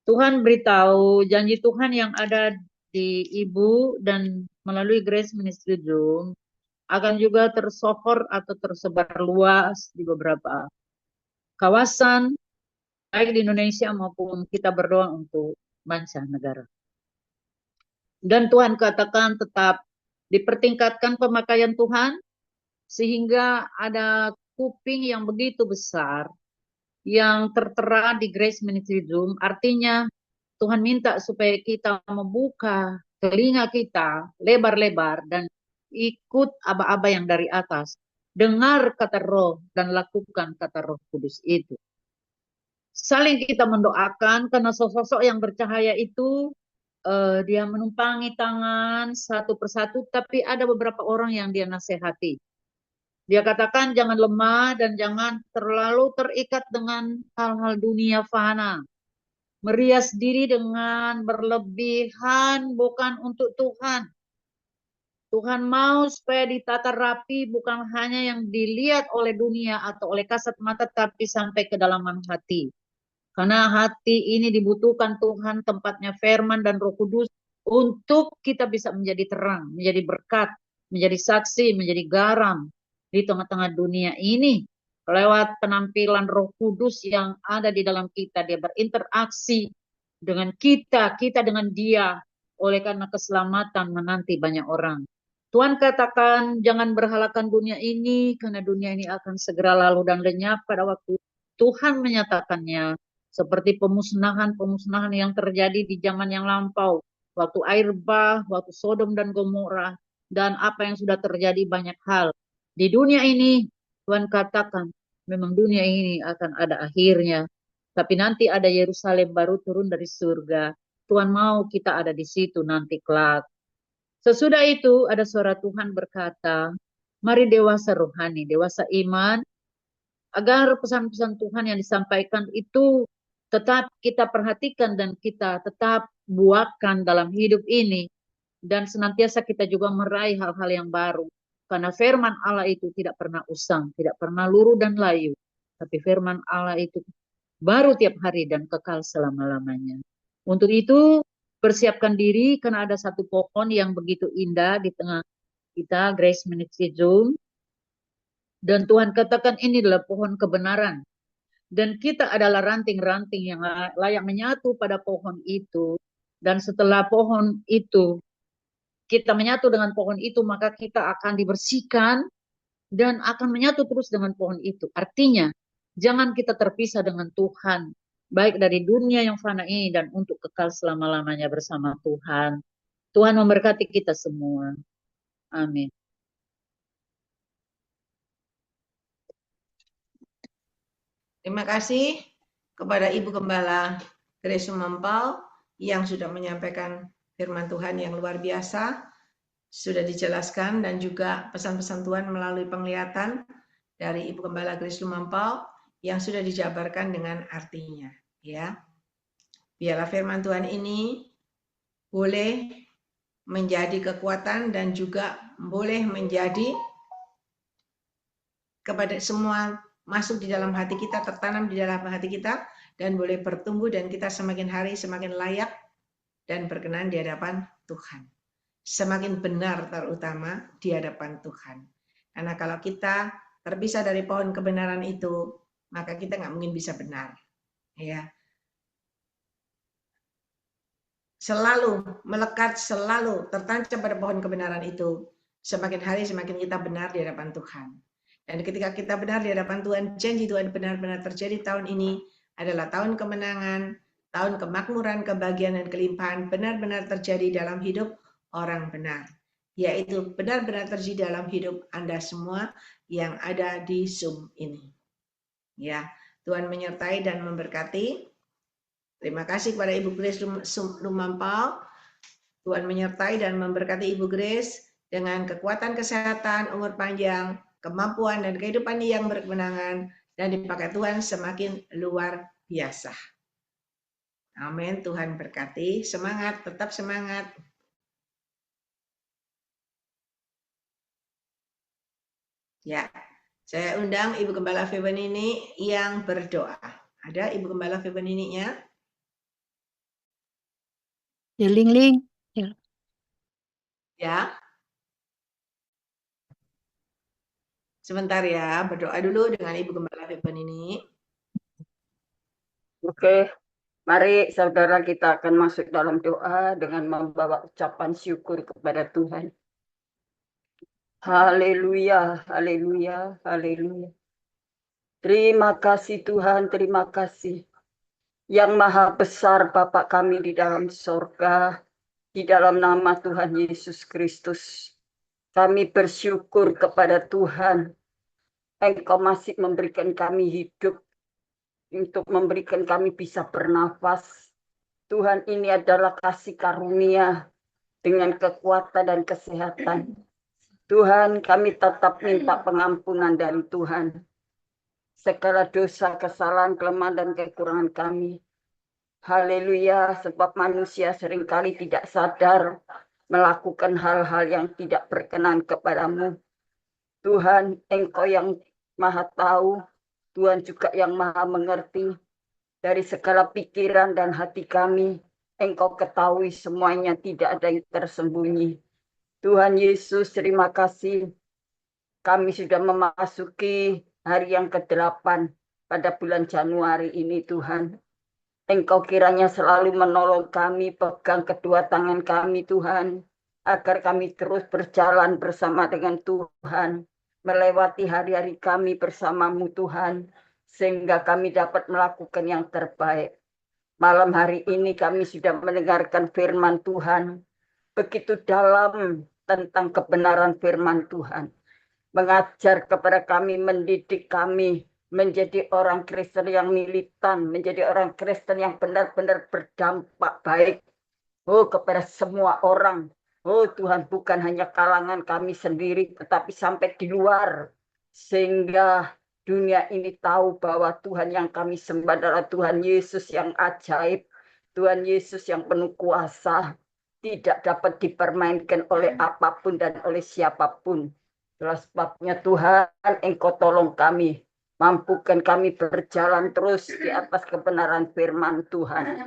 Tuhan beritahu janji Tuhan yang ada di Ibu dan melalui Grace Ministry Zoom akan juga tersohor atau tersebar luas di beberapa kawasan, baik di Indonesia maupun kita berdoa untuk mancanegara. Dan Tuhan katakan tetap dipertingkatkan pemakaian Tuhan, sehingga ada kuping yang begitu besar yang tertera di Grace Ministry Zoom. Artinya Tuhan minta supaya kita membuka telinga kita lebar-lebar dan ikut aba-aba yang dari atas. Dengar kata roh dan lakukan kata Roh Kudus itu. Saling kita mendoakan, karena sosok-sosok yang bercahaya itu dia menumpangi tangan satu persatu, tapi ada beberapa orang yang dia nasihati. Dia katakan jangan lemah dan jangan terlalu terikat dengan hal-hal dunia fana. Merias diri dengan berlebihan bukan untuk Tuhan. Tuhan mau supaya ditata rapi, bukan hanya yang dilihat oleh dunia atau oleh kasat mata, tapi sampai kedalaman hati. Karena hati ini dibutuhkan Tuhan, tempatnya firman dan Roh Kudus, untuk kita bisa menjadi terang, menjadi berkat, menjadi saksi, menjadi garam di tengah-tengah dunia ini. Lewat penampilan Roh Kudus yang ada di dalam kita, dia berinteraksi dengan kita, kita dengan dia. oleh karena keselamatan menanti banyak orang. Tuhan katakan, jangan berhalakan dunia ini, karena dunia ini akan segera lalu dan lenyap pada waktu Tuhan menyatakannya. Seperti pemusnahan-pemusnahan yang terjadi di zaman yang lampau. Waktu air bah, waktu Sodom dan Gomora, dan apa yang sudah terjadi banyak hal. Di dunia ini, Tuhan katakan, memang dunia ini akan ada akhirnya. Tapi nanti ada Yerusalem baru turun dari surga. Tuhan mau kita ada di situ nanti kelak. Sesudah itu ada suara Tuhan berkata, mari dewasa rohani, dewasa iman, agar pesan-pesan Tuhan yang disampaikan itu tetap kita perhatikan dan kita tetap buatkan dalam hidup ini. Dan senantiasa kita juga meraih hal-hal yang baru. Karena firman Allah itu tidak pernah usang, tidak pernah luruh dan layu. Tapi firman Allah itu baru tiap hari dan kekal selama-lamanya. Untuk itu, persiapkan diri karena ada satu pohon yang begitu indah di tengah kita, Grace Ministry Zoom. Dan Tuhan katakan ini adalah pohon kebenaran. Dan kita adalah ranting-ranting yang layak menyatu pada pohon itu. Dan setelah pohon itu, kita menyatu dengan pohon itu, maka kita akan dibersihkan dan akan menyatu terus dengan pohon itu. Artinya, jangan kita terpisah dengan Tuhan, baik dari dunia yang fana ini dan untuk kekal selama-lamanya bersama Tuhan. Tuhan memberkati kita semua. Amin. Terima kasih kepada Ibu Gembala Grace Sumampau yang sudah menyampaikan firman Tuhan yang luar biasa, sudah dijelaskan dan juga pesan-pesan Tuhan melalui penglihatan dari Ibu Gembala Grace Sumampau yang sudah dijabarkan dengan artinya. Ya, biarlah firman Tuhan ini boleh menjadi kekuatan dan juga boleh menjadi kepada semua masuk di dalam hati kita, tertanam di dalam hati kita, dan boleh bertumbuh dan kita semakin hari semakin layak dan berkenan di hadapan Tuhan. Semakin benar terutama di hadapan Tuhan. Karena kalau kita terpisah dari pohon kebenaran itu, maka kita nggak mungkin bisa benar. Ya, selalu melekat, selalu tertancap pada pohon kebenaran itu. Semakin hari semakin kita benar di hadapan Tuhan. Dan ketika kita benar di hadapan Tuhan, janji Tuhan benar-benar terjadi tahun ini adalah tahun kemenangan, tahun kemakmuran, kebahagiaan, dan kelimpahan benar-benar terjadi dalam hidup orang benar. Yaitu benar-benar terjadi dalam hidup Anda semua yang ada di Zoom ini. Ya, Tuhan menyertai dan memberkati. Terima kasih kepada Ibu Grace Lumampau. Tuhan menyertai dan memberkati Ibu Grace dengan kekuatan kesehatan, umur panjang, kemampuan dan kehidupan yang berkemenangan dan dipakai Tuhan semakin luar biasa. Amin. Tuhan berkati. Semangat, tetap semangat. Ya, saya undang Ibu Gembala Febenini yang berdoa. Ada Ibu Gembala Febenini-nya? Ya, Ling. Ya. Ya. Sebentar ya, berdoa dulu dengan Ibu Gembala Febenini. Oke, mari saudara kita akan masuk dalam doa dengan membawa ucapan syukur kepada Tuhan. Haleluya, haleluya, haleluya. Terima kasih Tuhan, terima kasih. Yang maha besar Bapa kami di dalam sorga, di dalam nama Tuhan Yesus Kristus. Kami bersyukur kepada Tuhan. Engkau masih memberikan kami hidup, untuk memberikan kami bisa bernafas. Tuhan, ini adalah kasih karunia dengan kekuatan dan kesehatan. Tuhan, kami tetap minta pengampunan dari Tuhan. Segala dosa, kesalahan, kelemahan, dan kekurangan kami. Haleluya, sebab manusia seringkali tidak sadar melakukan hal-hal yang tidak berkenan kepadamu. Tuhan, Engkau yang maha tahu, Tuhan juga yang maha mengerti. Dari segala pikiran dan hati kami, Engkau ketahui semuanya, tidak ada yang tersembunyi. Tuhan Yesus, terima kasih. Kami sudah memasuki hari yang ke-8 pada bulan Januari ini, Tuhan. Engkau kiranya selalu menolong kami, pegang kedua tangan kami Tuhan, agar kami terus berjalan bersama dengan Tuhan, melewati hari-hari kami bersamamu Tuhan, sehingga kami dapat melakukan yang terbaik. Malam hari ini kami sudah mendengarkan firman Tuhan, begitu dalam tentang kebenaran firman Tuhan. Mengajar kepada kami, mendidik kami, menjadi orang Kristen yang militan, menjadi orang Kristen yang benar-benar berdampak baik. Oh, kepada semua orang. Oh Tuhan, bukan hanya kalangan kami sendiri, tetapi sampai di luar. Sehingga dunia ini tahu bahwa Tuhan yang kami sembah adalah Tuhan Yesus yang ajaib, Tuhan Yesus yang penuh kuasa, tidak dapat dipermainkan oleh apapun dan oleh siapapun. Itulah sebabnya Tuhan, Engkau tolong kami, mampukan kami berjalan terus di atas kebenaran firman Tuhan.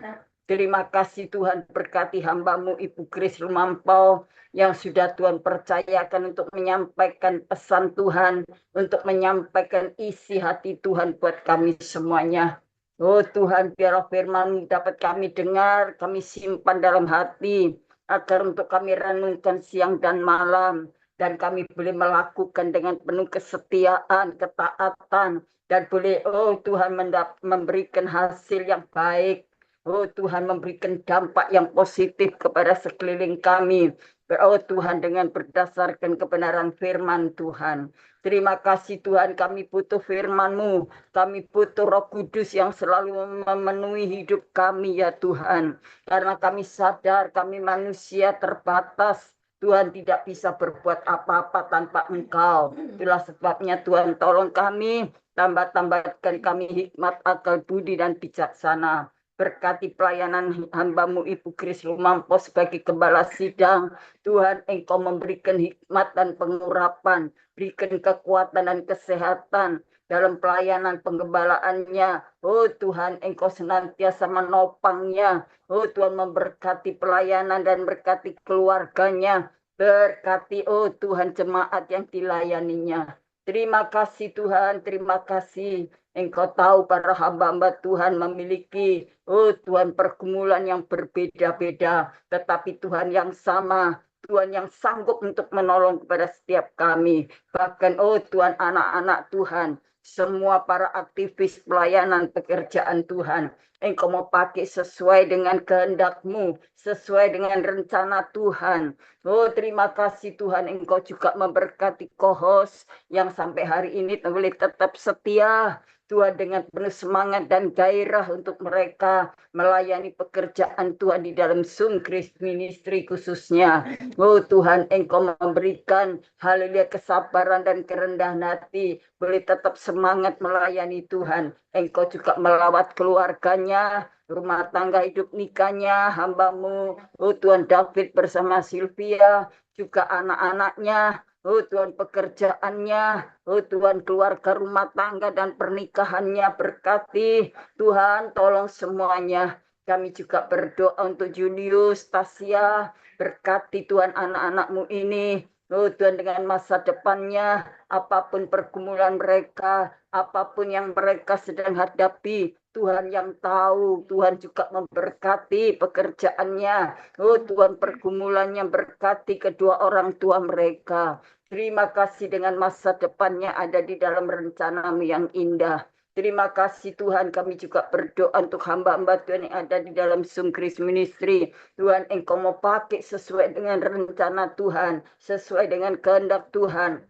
Terima kasih Tuhan, berkati hamba-Mu Ibu Kris Lumampau yang sudah Tuhan percayakan untuk menyampaikan pesan Tuhan, untuk menyampaikan isi hati Tuhan buat kami semuanya. Oh Tuhan, biarlah firman-Mu dapat kami dengar, kami simpan dalam hati, agar untuk kami renungkan siang dan malam, dan kami boleh melakukan dengan penuh kesetiaan, ketaatan, dan boleh, oh Tuhan, memberikan hasil yang baik. Oh Tuhan, memberikan dampak yang positif kepada sekeliling kami. Oh Tuhan, dengan berdasarkan kebenaran firman Tuhan. Terima kasih Tuhan, kami butuh firman-Mu. Kami butuh Roh Kudus yang selalu memenuhi hidup kami ya Tuhan. Karena kami sadar kami manusia terbatas. Tuhan tidak bisa berbuat apa-apa tanpa Engkau. Itulah sebabnya Tuhan tolong kami, tambahkan kami hikmat, akal budi dan bijaksana. Berkati pelayanan hamba-Mu Ibu Kris Lumampau sebagai gembala sidang. Tuhan, Engkau memberikan hikmat dan pengurapan, berikan kekuatan dan kesehatan dalam pelayanan penggembalaannya. Oh Tuhan, Engkau senantiasa menopangnya. Oh Tuhan, memberkati pelayanan dan berkati keluarganya. Berkati, oh Tuhan, jemaat yang dilayaninya. Terima kasih Tuhan, terima kasih. Engkau tahu para hamba-hamba Tuhan memiliki, oh Tuhan, pergumulan yang berbeda-beda. Tetapi Tuhan yang sama, Tuhan yang sanggup untuk menolong kepada setiap kami. Bahkan, oh Tuhan, anak-anak Tuhan, semua para aktivis pelayanan pekerjaan Tuhan. Engkau mau pakai sesuai dengan kehendak-Mu, sesuai dengan rencana Tuhan. Oh terima kasih Tuhan, Engkau juga memberkati co-host yang sampai hari ini boleh tetap setia. Tuhan, dengan penuh semangat dan gairah untuk mereka melayani pekerjaan Tuhan di dalam Zoom Grace Ministry khususnya. Oh Tuhan, Engkau memberikan haleluya kesabaran dan kerendahan hati, boleh tetap semangat melayani Tuhan. Engkau juga melawat keluarganya, rumah tangga hidup nikahnya, hamba-Mu, oh Tuhan, David bersama Sylvia, juga anak-anaknya. Oh Tuhan, pekerjaannya, oh Tuhan, keluarga rumah tangga dan pernikahannya berkati. Tuhan, tolong semuanya. Kami juga berdoa untuk Julius, Tasia, berkati Tuhan anak-anak-Mu ini. Oh Tuhan, dengan masa depannya, apapun pergumulan mereka, apapun yang mereka sedang hadapi, Tuhan yang tahu. Tuhan juga memberkati pekerjaannya. Oh Tuhan, pergumulannya, berkati kedua orang tua mereka. Terima kasih, dengan masa depannya ada di dalam rencana-Mu yang indah. Terima kasih Tuhan, kami juga berdoa untuk hamba-hamba Tuhan yang ada di dalam Zoom Grace Ministry. Tuhan, Engkau mau pakai sesuai dengan rencana Tuhan, sesuai dengan kehendak Tuhan.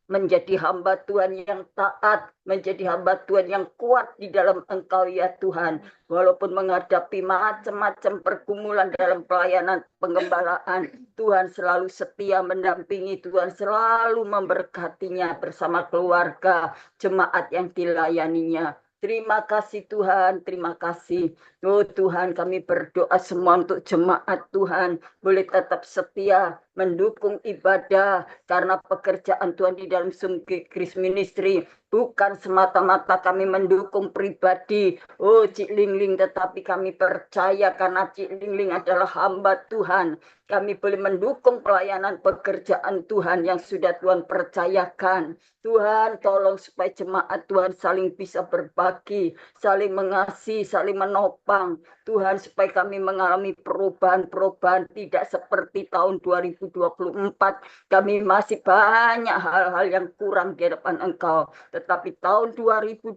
Menjadi hamba Tuhan yang taat, menjadi hamba Tuhan yang kuat di dalam Engkau ya Tuhan. Walaupun menghadapi macam-macam pergumulan dalam pelayanan penggembalaan, Tuhan selalu setia mendampingi, Tuhan selalu memberkatinya bersama keluarga, jemaat yang dilayaninya. Terima kasih Tuhan, terima kasih. Oh Tuhan, kami berdoa semua untuk jemaat Tuhan boleh tetap setia mendukung ibadah karena pekerjaan Tuhan di dalam Grace Ministry bukan semata-mata kami mendukung pribadi. Oh Cik Lingling, tetapi kami percaya karena Cik Lingling adalah hamba Tuhan. Kami boleh mendukung pelayanan pekerjaan Tuhan yang sudah Tuhan percayakan. Tuhan, tolong supaya jemaat Tuhan saling bisa berbagi, saling mengasihi, saling menopang. Tuhan, supaya kami mengalami perubahan-perubahan tidak seperti tahun 2024. Kami masih banyak hal-hal yang kurang di hadapan Engkau. Tetapi tahun 2025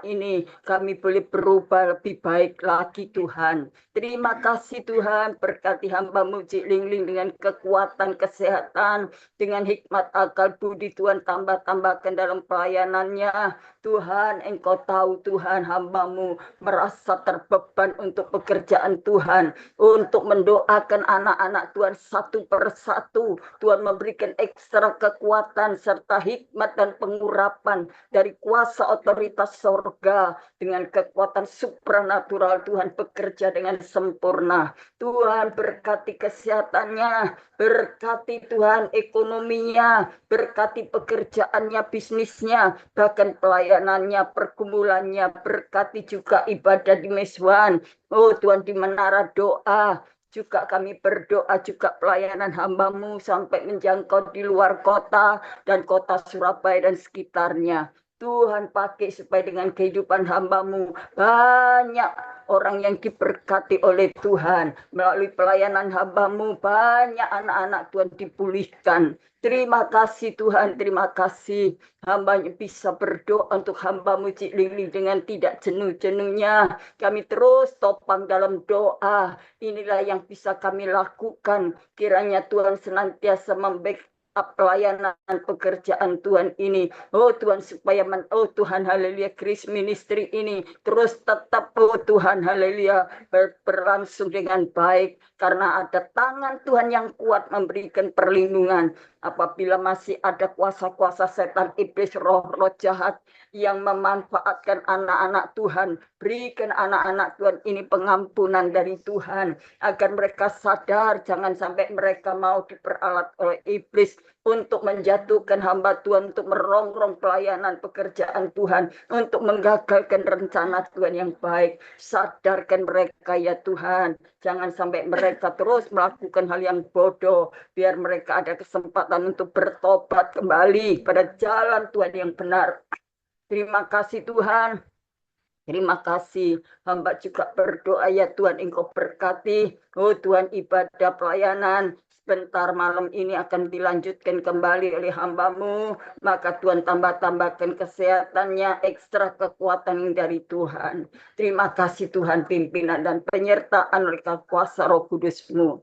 ini kami boleh berubah lebih baik lagi Tuhan. Terima kasih Tuhan, berkati hamba-Mu Cik Lingling dengan kekuatan, kesehatan, dengan hikmat akal budi Tuhan tambahkan dalam pelayanannya. Tuhan, Engkau tahu Tuhan, hamba-Mu merasa terbeban untuk pekerjaan Tuhan, untuk mendoakan anak-anak Tuhan satu persatu. Tuhan memberikan ekstra kekuatan serta hikmat dan pengurapan dari kuasa otoritas sorga. Dengan kekuatan supranatural Tuhan bekerja dengan sempurna. Tuhan berkati kesehatannya, berkati Tuhan ekonominya, berkati pekerjaannya, bisnisnya, bahkan pelayanannya, pergumulannya, berkati juga ibadah di Meswan. Oh Tuhan, di menara doa, juga kami berdoa juga pelayanan hamba-Mu sampai menjangkau di luar kota dan kota Surabaya dan sekitarnya. Tuhan pakai supaya dengan kehidupan hamba-Mu banyak orang yang diberkati oleh Tuhan. Melalui pelayanan hamba-Mu banyak anak-anak Tuhan dipulihkan. Terima kasih Tuhan, terima kasih. Hamba-Nya bisa berdoa untuk hamba-Mu Cik Lingling dengan tidak jenuh-jenuhnya. Kami terus topang dalam doa. Inilah yang bisa kami lakukan. Kiranya Tuhan senantiasa membackup pelayanan pekerjaan Tuhan ini. Oh Tuhan, supaya oh Tuhan, haleluya, Grace Ministry ini terus tetap, oh Tuhan, haleluya, berlangsung dengan baik. Karena ada tangan Tuhan yang kuat memberikan perlindungan. Apabila masih ada kuasa-kuasa setan, iblis, roh-roh jahat yang memanfaatkan anak-anak Tuhan, berikan anak-anak Tuhan ini pengampunan dari Tuhan, agar mereka sadar, jangan sampai mereka mau diperalat oleh iblis untuk menjatuhkan hamba Tuhan, untuk merongrong pelayanan pekerjaan Tuhan, untuk menggagalkan rencana Tuhan yang baik. Sadarkan mereka ya Tuhan, jangan sampai mereka terus melakukan hal yang bodoh, biar mereka ada kesempatan untuk bertobat kembali pada jalan Tuhan yang benar. Terima kasih Tuhan. Terima kasih. Hamba juga berdoa ya Tuhan, Engkau berkati. Oh Tuhan, ibadah pelayanan sebentar malam ini akan dilanjutkan kembali oleh hamba-Mu. Maka Tuhan tambahkan kesehatannya, ekstra kekuatan dari Tuhan. Terima kasih Tuhan, pimpinan dan penyertaan oleh kuasa Roh Kudus-Mu.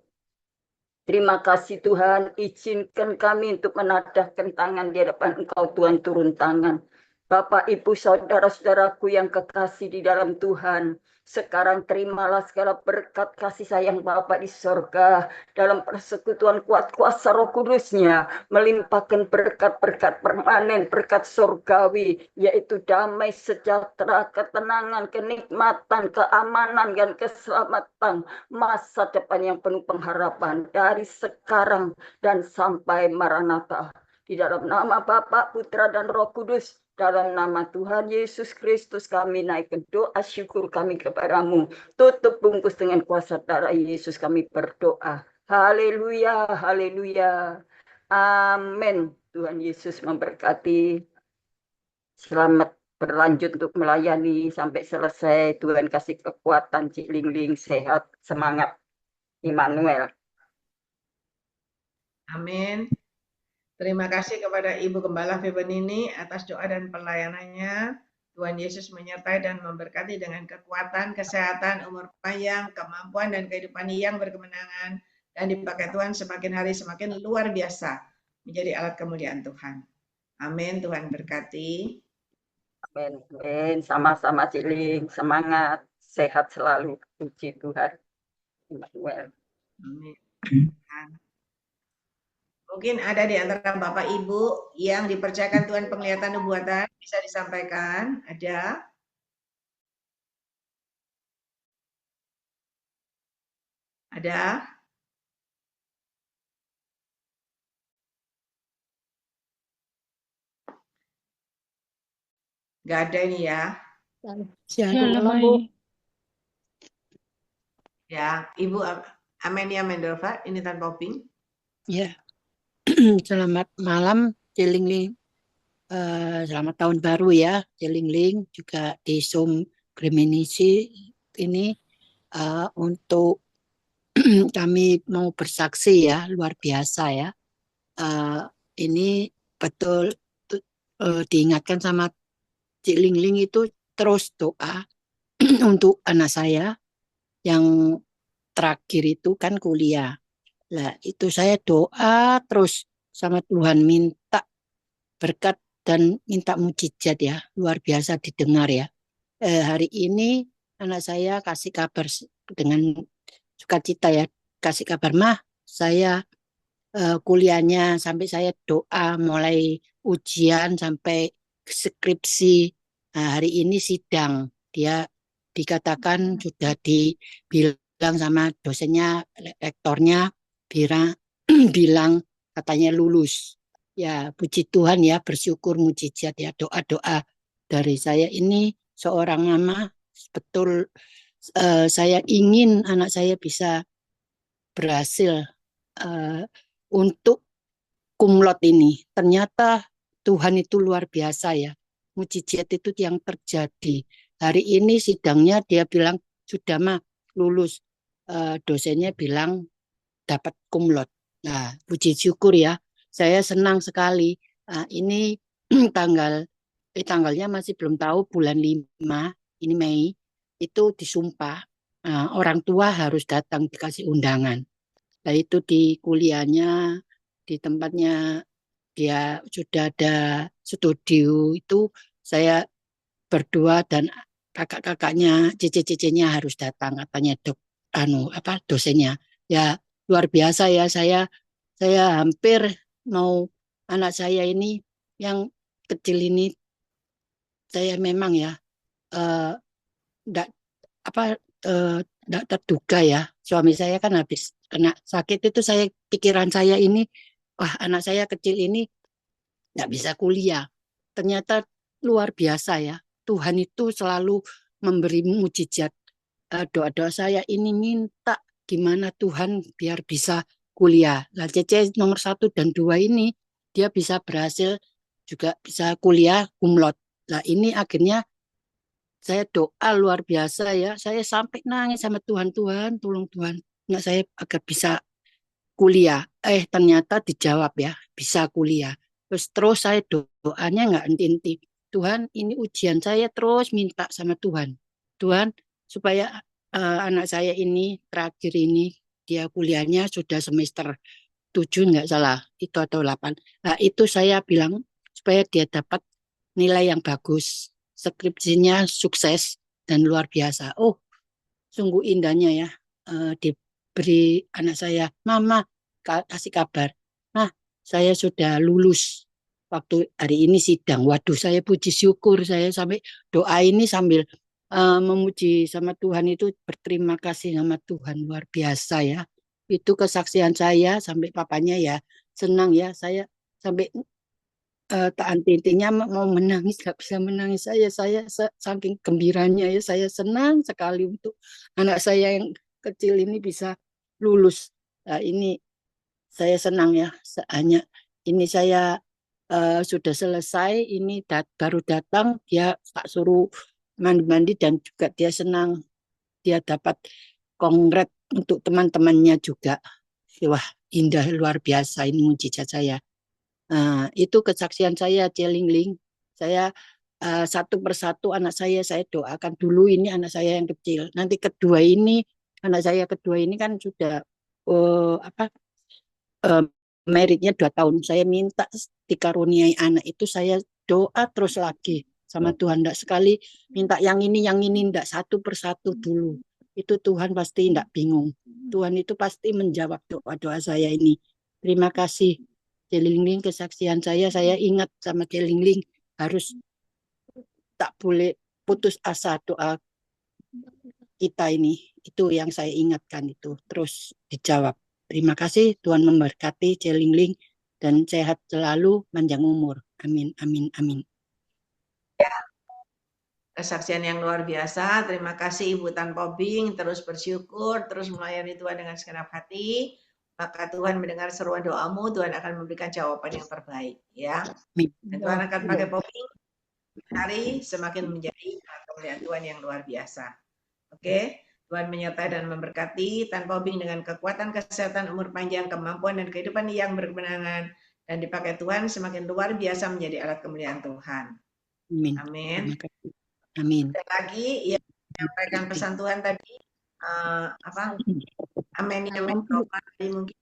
Terima kasih Tuhan, izinkan kami untuk menadahkan tangan di hadapan Engkau Tuhan, turun tangan. Bapak, Ibu, Saudara-saudaraku yang kekasih di dalam Tuhan, sekarang terimalah segala berkat kasih sayang Bapa di sorga, dalam persekutuan kuat kuasa Roh Kudus-Nya, melimpahkan berkat-berkat permanen, berkat surgawi, yaitu damai, sejahtera, ketenangan, kenikmatan, keamanan, dan keselamatan, masa depan yang penuh pengharapan, dari sekarang dan sampai Maranatha. Di dalam nama Bapa, Putra, dan Roh Kudus, dalam nama Tuhan Yesus Kristus kami naikkan doa syukur kami kepadamu. Tutup bungkus dengan kuasa darah Yesus kami berdoa. Haleluya, haleluya. Amin. Tuhan Yesus memberkati. Selamat berlanjut untuk melayani sampai selesai. Tuhan kasih kekuatan, Cik Lingling, sehat, semangat. Immanuel. Amin. Terima kasih kepada Ibu Gembala Febenini atas doa dan pelayanannya. Tuhan Yesus menyertai dan memberkati dengan kekuatan, kesehatan, umur panjang, kemampuan, dan kehidupan yang berkemenangan. Dan dipakai Tuhan semakin hari semakin luar biasa menjadi alat kemuliaan Tuhan. Amin. Tuhan berkati. Amin. Amin. Sama-sama Ciling. Semangat. Sehat selalu. Puji Tuhan. Immanuel. Amin. Mungkin ada di antara Bapak Ibu yang dipercayakan Tuhan penglihatan nubuatan, bisa disampaikan? Ada? Ada? Nggak ada ini ya. Shalom. Shalom, Bu. Ya, Ibu Amenia Mendorfa, ini tanpa oping. Ya. Selamat malam, Cilingling. Selamat tahun baru ya, Cilingling. Juga di Zoom Kriminisi ini untuk kami mau bersaksi ya, luar biasa ya. Ini betul diingatkan sama Cilingling itu terus doa untuk anak saya yang terakhir itu kan kuliah. Nah, itu saya doa terus sama Tuhan, minta berkat dan minta mujizat ya, luar biasa didengar ya. Hari ini anak saya kasih kabar dengan sukacita ya, kasih kabar, Mah, saya kuliahnya sampai saya doa mulai ujian sampai skripsi. Nah, hari ini sidang, dia dikatakan sudah dibilang sama dosennya, rektornya bilang bilang katanya lulus. Ya, puji Tuhan ya, bersyukur mujizat ya, doa-doa dari saya ini seorang mama, betul saya ingin anak saya bisa berhasil untuk kumlot ini. Ternyata Tuhan itu luar biasa ya. Mujizat itu yang terjadi. Hari ini sidangnya dia bilang sudah mah lulus. Dosennya bilang dapat kumlot. Nah, puji syukur ya. Saya senang sekali. Ini tanggalnya masih belum tahu, bulan 5, ini Mei, itu disumpah. Orang tua harus datang dikasih undangan. Nah, itu di kuliahnya, di tempatnya dia sudah ada studio itu, saya berdua dan kakak-kakaknya, cici-cicinya harus datang, katanya dosennya. Ya, luar biasa ya, saya hampir mau anak saya ini yang kecil ini, saya memang ya enggak enggak terduga ya. Suami saya kan habis kena sakit itu, pikiran saya ini, wah, anak saya kecil ini nggak bisa kuliah. Ternyata luar biasa ya. Tuhan itu selalu memberi mujizat. Doa-doa saya ini minta gimana Tuhan biar bisa kuliah. Nah, Cece nomor 1 dan 2 ini dia bisa berhasil juga bisa kuliah kumlot. Nah, ini akhirnya saya doa luar biasa ya. Saya sampai nangis sama Tuhan, Tuhan, tolong Tuhan, nggak saya agar bisa kuliah. Ternyata dijawab ya, bisa kuliah. Terus saya doanya nggak henti-henti. Tuhan, ini ujian, saya terus minta sama Tuhan. Tuhan, supaya anak saya ini terakhir ini, dia kuliahnya sudah semester 7 nggak salah, itu atau 8. Nah, itu saya bilang supaya dia dapat nilai yang bagus. Skripsinya sukses dan luar biasa. Oh, sungguh indahnya ya. Diberi anak saya, Mama, kasih kabar. Nah, saya sudah lulus. Waktu hari ini sidang. Waduh, saya puji syukur. Saya sampai doa ini sambil memuji sama Tuhan, itu berterima kasih sama Tuhan, luar biasa ya. Itu kesaksian saya, sampai papanya ya senang ya. Saya sampai tak intinya mau menangis, gak bisa menangis. Saya saking gembiranya ya, saya senang sekali untuk anak saya yang kecil ini bisa lulus. Nah, ini saya senang ya. Hanya ini saya sudah selesai, ini baru datang, dia tak suruh mandi-mandi dan juga dia senang, dia dapat kongres untuk teman-temannya juga. Wah, indah luar biasa ini mujizat saya. Itu kesaksian saya, Celingling. Saya satu persatu anak saya doakan dulu, ini anak saya yang kecil. Nanti anak saya kedua ini kan sudah meritnya 2 tahun. Saya minta dikaruniai anak itu, saya doa terus lagi sama Tuhan. Enggak sekali minta yang ini, enggak, satu persatu dulu. Itu Tuhan pasti enggak bingung. Tuhan itu pasti menjawab doa-doa saya ini. Terima kasih. Celingling, kesaksian saya ingat sama Celingling, harus tak boleh putus asa doa kita ini. Itu yang saya ingatkan itu. Terus dijawab. Terima kasih, Tuhan memberkati Celingling dan sehat selalu, panjang umur. Amin, amin, amin. Kesaksian yang luar biasa. Terima kasih Ibu Tan Pobing, terus bersyukur, terus melayani Tuhan dengan segenap hati. Maka Tuhan mendengar seruan doamu, Tuhan akan memberikan jawaban yang terbaik, ya. Amin. Dan Tuhan akan pakai Pobing hari semakin menjadi kemuliaan Tuhan yang luar biasa. Oke, Tuhan menyertai dan memberkati Tan Pobing dengan kekuatan, kesehatan, umur panjang, kemampuan dan kehidupan yang berkemenangan, dan dipakai Tuhan semakin luar biasa menjadi alat kemuliaan Tuhan. Amin. Amin. Terima kasih. Amin. Ada lagi yang menyampaikan pesan Tuhan tadi, apa? Amin, amin. Tadi mungkin.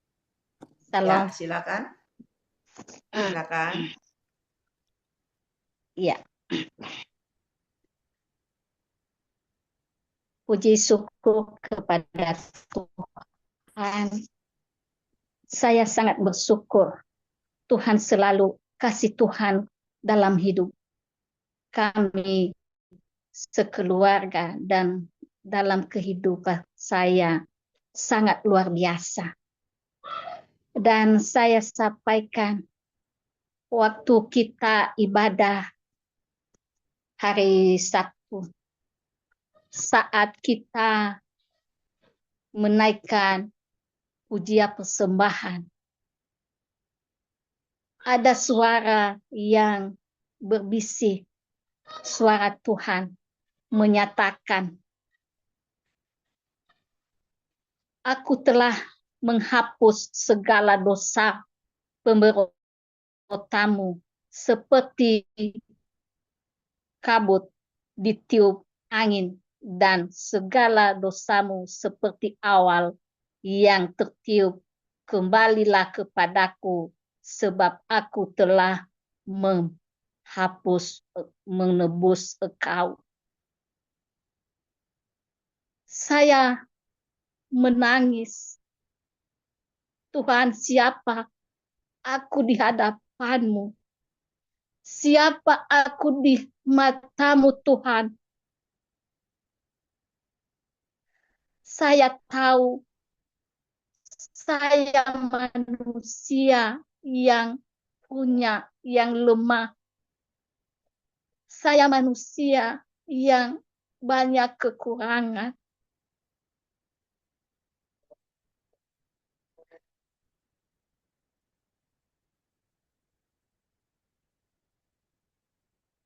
Ya, silakan. Silakan. Iya. Puji syukur kepada Tuhan. Saya sangat bersyukur Tuhan selalu kasih Tuhan dalam hidup kami sekeluarga dan dalam kehidupan saya sangat luar biasa. Dan saya sampaikan waktu kita ibadah hari Sabtu, saat kita menaikkan pujian persembahan, ada suara yang berbisik, suara Tuhan menyatakan, aku telah menghapus segala dosa pemberontamu seperti kabut ditiup angin, dan segala dosamu seperti awal yang tertiup. Kembalilah kepadaku, sebab aku telah menebus engkau. Saya menangis. Tuhan, siapa aku di hadapanmu? Siapa aku di matamu, Tuhan? Saya tahu saya manusia yang lemah. Saya manusia yang banyak kekurangan.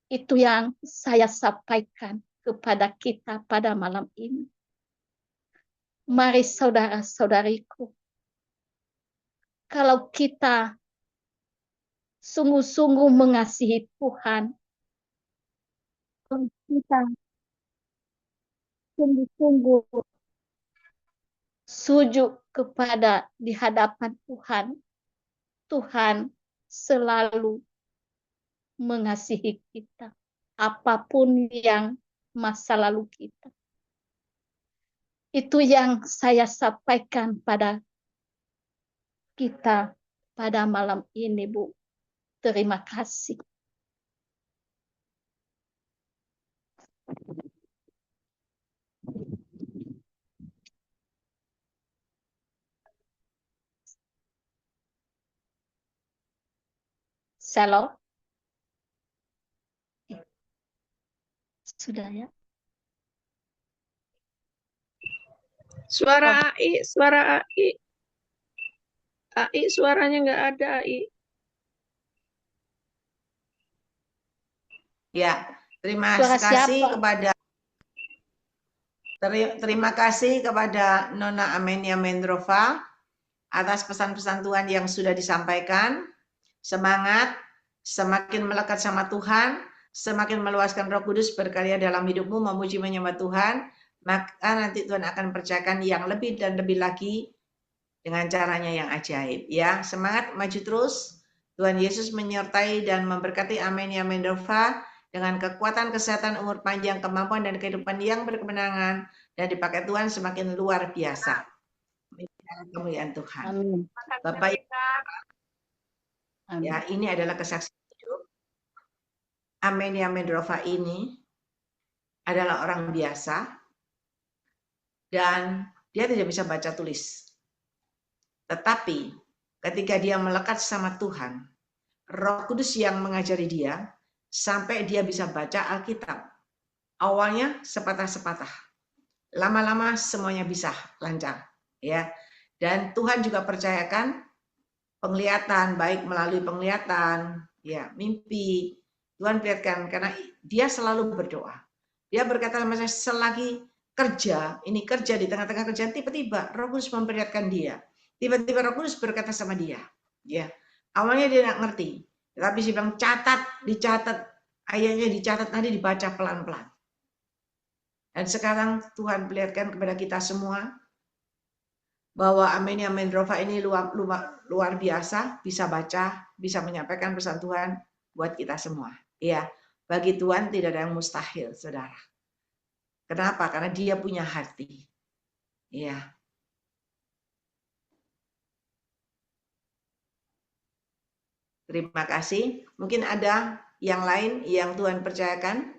Itu yang saya sampaikan kepada kita pada malam ini. Mari saudara-saudariku, kalau kita sungguh-sungguh mengasihi Tuhan, kita sungguh-sungguh sujud kepada di hadapan Tuhan, Tuhan selalu mengasihi kita, apapun yang masa lalu kita. Itu yang saya sampaikan pada kita pada malam ini, Bu. Terima kasih. Shalom. Sudah ya. Suara AI, AI suaranya nggak ada, AI. Ya, terima Suara kasih siapa? kepada terima kasih kepada Nona Amenia Mendrova atas pesan-pesan Tuhan yang sudah disampaikan. Semangat, semakin melekat sama Tuhan, semakin meluaskan Roh Kudus berkarya dalam hidupmu, memuji menyembah Tuhan, maka nanti Tuhan akan percayakan yang lebih dan lebih lagi dengan caranya yang ajaib. Ya, semangat, maju terus. Tuhan Yesus menyertai dan memberkati Amenia Mendrova dengan kekuatan, kesehatan, umur panjang, kemampuan dan kehidupan yang berkemenangan, dan dipakai Tuhan semakin luar biasa. Kemuliaan Tuhan. Amin. Bapak, Amin. ya, ini adalah kesaksian hidup. Amenia Mendrova ini adalah orang biasa dan dia tidak bisa baca tulis. Tetapi ketika dia melekat sama Tuhan, Roh Kudus yang mengajari dia sampai dia bisa baca Alkitab. Awalnya sepatah-sepatah, lama-lama semuanya bisa lancar, ya. Dan Tuhan juga percayakan penglihatan, baik melalui penglihatan, ya, mimpi. Tuhan perlihatkan karena dia selalu berdoa. Dia berkata sama saya, selagi kerja, ini kerja di tengah-tengah kerjaan, tiba-tiba Roh Kudus memperlihatkan dia. Tiba-tiba Roh Kudus berkata sama dia, ya. Awalnya dia nggak ngerti, tapi dia bilang dicatat, ayatnya dicatat, nanti dibaca pelan-pelan. Dan sekarang Tuhan perlihatkan kepada kita semua bahwa Amin Amin Rofa ini luar biasa, bisa baca, bisa menyampaikan pesan Tuhan buat kita semua. Ya, bagi Tuhan tidak ada yang mustahil, saudara. Kenapa? Karena dia punya hati. Ya. Terima kasih. Mungkin ada yang lain yang Tuhan percayakan?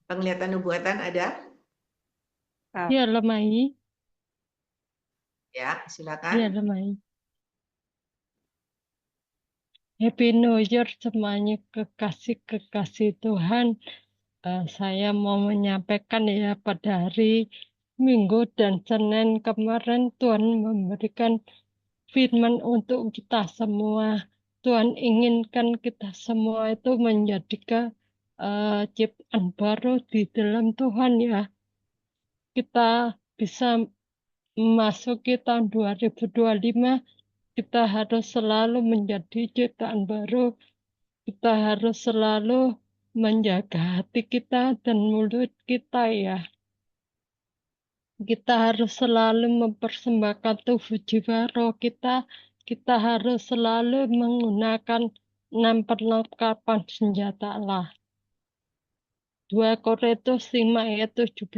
Penglihatan nubuatan ada? Ya, Lemai. Ya, Ya, silakan. Lemai. Happy New Year semuanya kekasih-kekasih Tuhan. Saya mau menyampaikan ya, pada hari Minggu dan Senin kemarin Tuhan memberikan firman untuk kita semua. Tuhan inginkan kita semua itu menjadi ciptaan baru di dalam Tuhan ya. Kita bisa memasuki tahun 2025, kita harus selalu menjadi ciptaan baru. Kita harus selalu menjaga hati kita dan mulut kita ya. Kita harus selalu mempersembahkan tubuh jiwa roh kita. Kita harus selalu menggunakan 6 perlengkapan senjata Allah. 2 Korintus 5 ayat 17.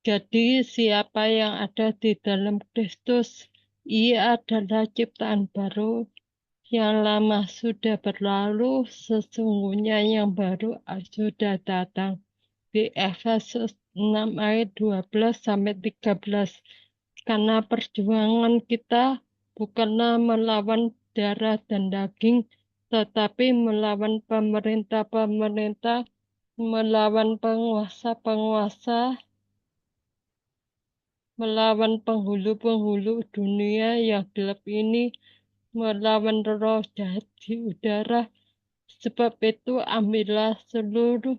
Jadi siapa yang ada di dalam Kristus, ia adalah ciptaan baru. Yang lama sudah berlalu, sesungguhnya yang baru sudah datang. Di Efesus 6 ayat 12-13. Karena perjuangan kita bukanlah melawan darah dan daging, tetapi melawan pemerintah-pemerintah, melawan penguasa-penguasa, melawan penghulu-penghulu dunia yang gelap ini, melawan roh jahat di udara. Sebab itu ambillah seluruh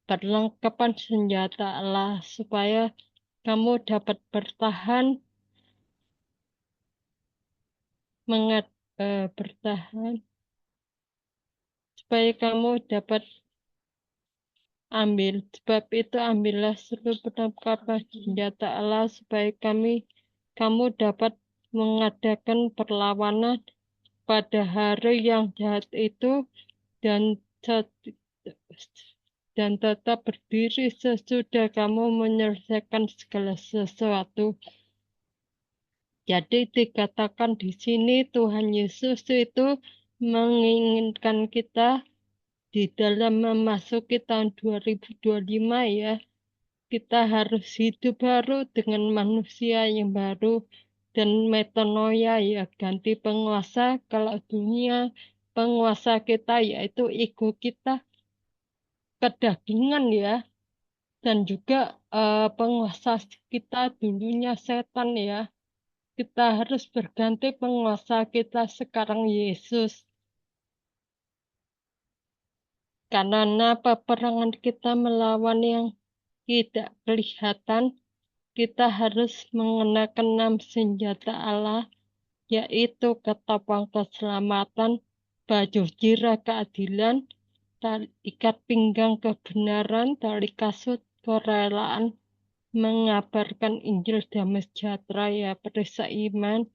perlengkapan senjata Allah supaya kamu dapat bertahan, supaya kamu dapat sebab itu ambillah seluruh perlengkapan senjata Allah supaya kamu dapat mengadakan perlawanan pada hari yang jahat itu dan tetap berdiri sesudah kamu menyelesaikan segala sesuatu. Jadi dikatakan di sini Tuhan Yesus itu menginginkan kita di dalam memasuki tahun 2025 ya, kita harus hidup baru dengan manusia yang baru dan metanoia ya, ganti penguasa. Kalau dunia penguasa kita yaitu ego kita, kedagingan ya, dan juga penguasa kita dulunya setan ya. Kita harus berganti penguasa kita sekarang Yesus. Karena peperangan kita melawan yang tidak kelihatan, kita harus mengenakan 6 senjata Allah, yaitu ketopang keselamatan, baju zirah keadilan, tali ikat pinggang kebenaran, tali kasut kerelaan, mengabarkan Injil damai sejahtera ya, perisai iman,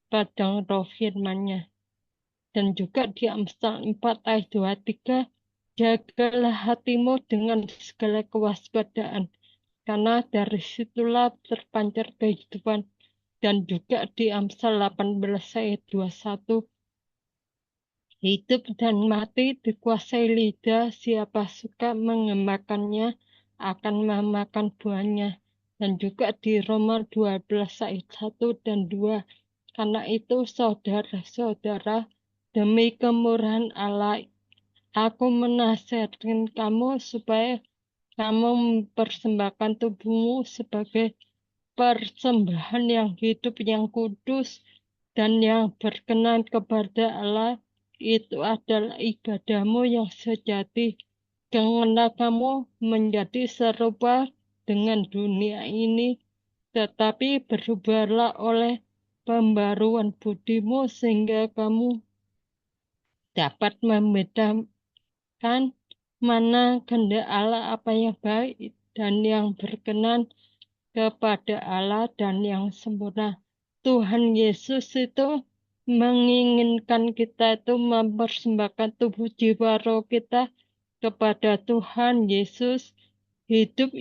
padang roh firman-Nya. Dan juga di Amsal 4 ayat 23, jagalah hatimu dengan segala kewaspadaan, karena dari situlah terpancar kehidupan. Dan juga di Amsal 18 ayat 21, hidup dan mati dikuasai lidah, siapa suka mengemakannya akan memakan buahnya. dan juga di Roma 12 ayat 1 dan 2. Karena itu saudara-saudara, demi kemurahan Allah, aku menasihatkan kamu supaya kamu mempersembahkan tubuhmu sebagai persembahan yang hidup, yang kudus, dan yang berkenan kepada Allah. Itu adalah ibadahmu yang sejati. Janganlah kamu menjadi serupa dengan dunia ini, tetapi berubahlah oleh pembaruan budimu sehingga kamu dapat membedakan mana kehendak Allah, apa yang baik dan yang berkenan kepada Allah dan yang sempurna. Tuhan Yesus itu menginginkan kita itu mempersembahkan tubuh, jiwa, roh kita kepada Tuhan Yesus, hidup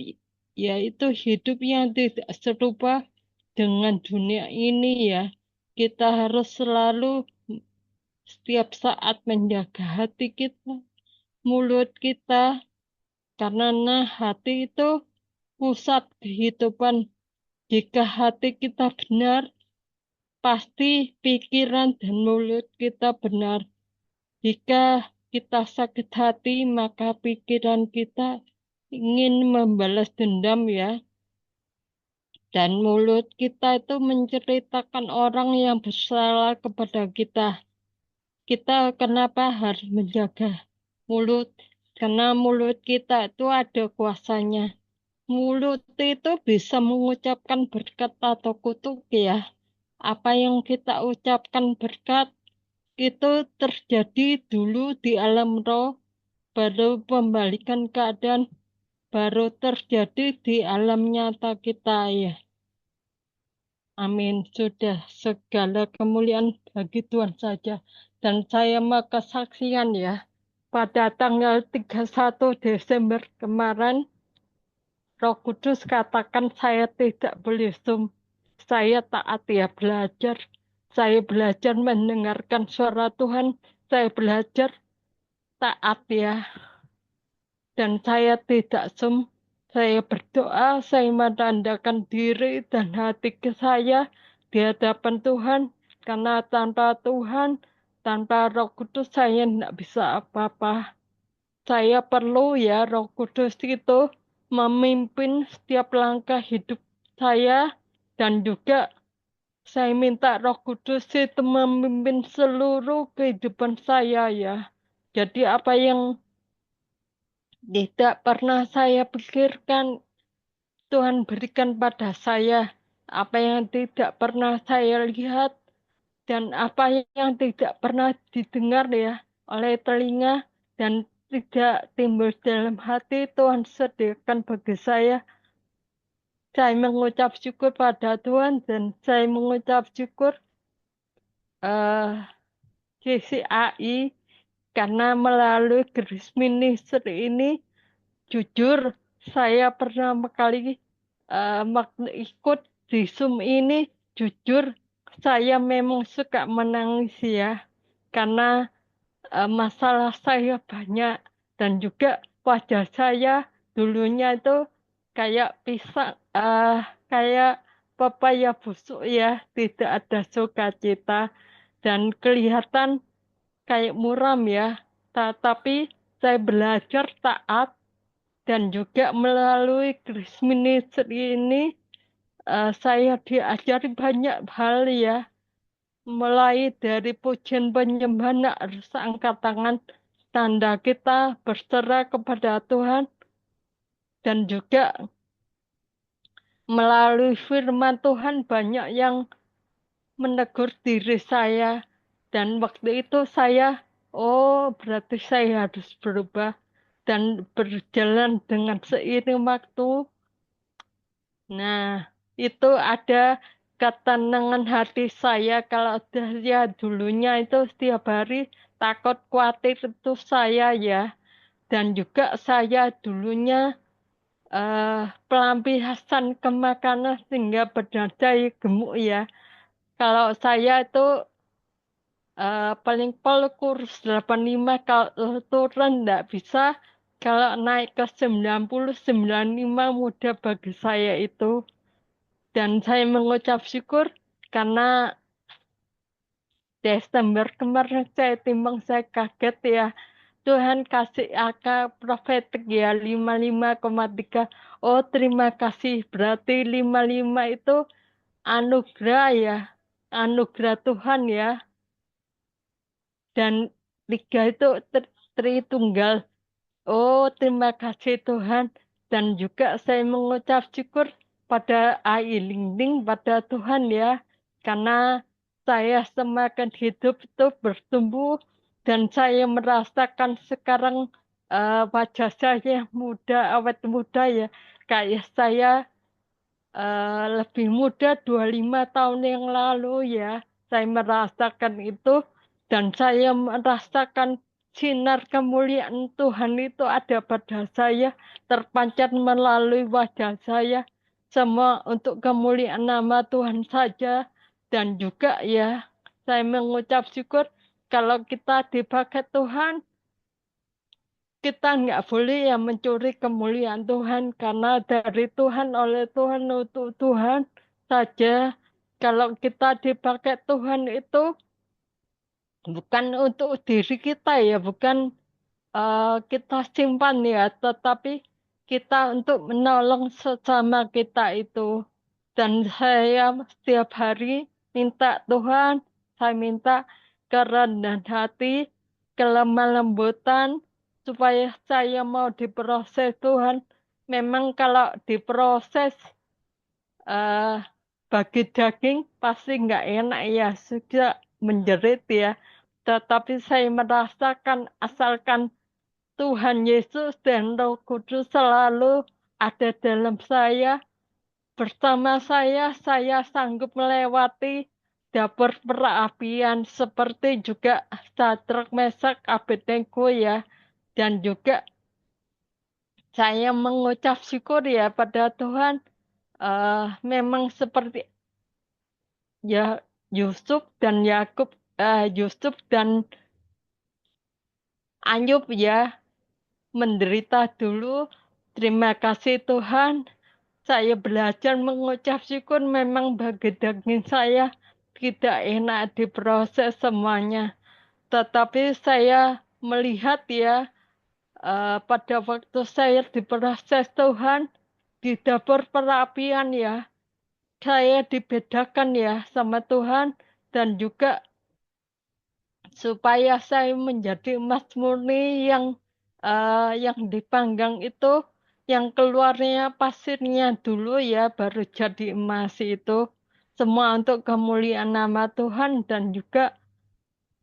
yaitu hidup yang tidak serupa dengan dunia ini ya. Kita harus selalu setiap saat menjaga hati kita, mulut kita, karena hati itu pusat kehidupan. Jika hati kita benar, pasti pikiran dan mulut kita benar. Jika kita sakit hati, maka pikiran kita ingin membalas dendam ya. Dan mulut kita itu menceritakan orang yang bersalah kepada kita. Kita kenapa harus menjaga mulut? Karena mulut kita itu ada kuasanya. Mulut itu bisa mengucapkan berkat atau kutuk ya. Apa yang kita ucapkan berkat itu terjadi dulu di alam roh, baru pembalikan keadaan, baru terjadi di alam nyata kita ya. Amin. Sudah, segala kemuliaan bagi Tuhan saja. Dan saya mau kesaksian ya. Pada tanggal 31 Desember kemarin, Roh Kudus katakan saya tidak boleh Zoom. Saya taat ya belajar. Saya belajar mendengarkan suara Tuhan. Saya belajar taat ya. Dan saya tidak Zoom. Saya berdoa, saya merendahkan diri dan hati ke saya di hadapan Tuhan. Karena tanpa Tuhan, tanpa Roh Kudus saya tidak bisa apa-apa. Saya perlu ya Roh Kudus itu memimpin setiap langkah hidup saya, dan juga saya minta Roh Kudus itu memimpin seluruh kehidupan saya ya. Jadi apa yang tidak pernah saya pikirkan, Tuhan berikan pada saya. Apa yang tidak pernah saya lihat dan apa yang tidak pernah didengar ya oleh telinga dan tidak timbul dalam hati, Tuhan sediakan bagi saya. Saya mengucap syukur pada Tuhan dan saya mengucap syukur CCAI karena melalui Grace Ministry ini, jujur saya pertama kali ikut di Zoom ini, jujur saya memang suka menangis ya, karena masalah saya banyak dan juga wajah saya dulunya itu kayak pisang, kayak pepaya busuk ya, tidak ada sukacita dan kelihatan kayak muram ya. Tapi saya belajar taat dan juga melalui Grace Ministry ini saya diajari banyak hal ya. Mulai dari pujian penyembahan harus angkat tangan, tanda kita berserah kepada Tuhan, dan juga melalui firman Tuhan banyak yang menegur diri saya, dan waktu itu saya, oh berarti saya harus berubah dan berjalan dengan seiring waktu. Nah, itu ada ketenangan hati saya kalau saya dulunya itu setiap hari takut khawatir itu saya ya. Dan juga saya dulunya pelampiasan ke makanan sehingga badan saya gemuk ya. Kalau saya itu paling pol kurus 85, kalau turun enggak bisa Kalau naik ke 90, 95 mudah bagi saya itu. Dan saya mengucap syukur karena Desember kemarin saya timbang saya kaget ya. Tuhan kasih angka profetik ya 55,3. Oh terima kasih. Berarti 55 itu anugerah ya. Anugerah Tuhan ya. Dan 3 itu Tritunggal. Oh, terima kasih Tuhan. Dan juga saya mengucap syukur pada Ai Lingding, pada Tuhan ya. Karena saya semakin hidup itu bertumbuh dan saya merasakan sekarang wajah saya muda, awet muda ya. Kayak saya lebih muda 25 tahun yang lalu ya. Saya merasakan itu dan saya merasakan sinar kemuliaan Tuhan itu ada pada saya, terpancar melalui wajah saya. Semua untuk kemuliaan nama Tuhan saja. Dan juga ya, saya mengucap syukur kalau kita dipakai Tuhan, kita nggak boleh ya mencuri kemuliaan Tuhan karena dari Tuhan, oleh Tuhan, untuk Tuhan saja. Kalau kita dipakai Tuhan itu bukan untuk diri kita ya, bukan kita simpan ya, tetapi kita untuk menolong sesama kita itu. Dan saya setiap hari minta Tuhan, saya minta kerendahan hati, kelemah lembutan, supaya saya mau diproses Tuhan. Memang kalau diproses eh, bagi daging pasti nggak enak ya, sudah menjerit ya. Tetapi saya merasakan asalkan Tuhan Yesus dan Roh Kudus selalu ada dalam saya, bersama saya sanggup melewati dapur perapian seperti juga Sadrak, Mesak, Abednego ya. Dan juga saya mengucap syukur ya pada Tuhan, memang seperti ya Yusuf dan Yakub, Yusuf dan Ayub ya, menderita dulu. Terima kasih Tuhan. Saya belajar mengucap syukur memang bagi daging saya tidak enak diproses semuanya. Tetapi saya melihat ya, pada waktu saya diproses Tuhan, di dapur perapian ya, saya dibedakan ya sama Tuhan dan juga supaya saya menjadi emas murni yang dipanggang itu, yang keluarnya pasirnya dulu ya baru jadi emas itu. Semua untuk kemuliaan nama Tuhan dan juga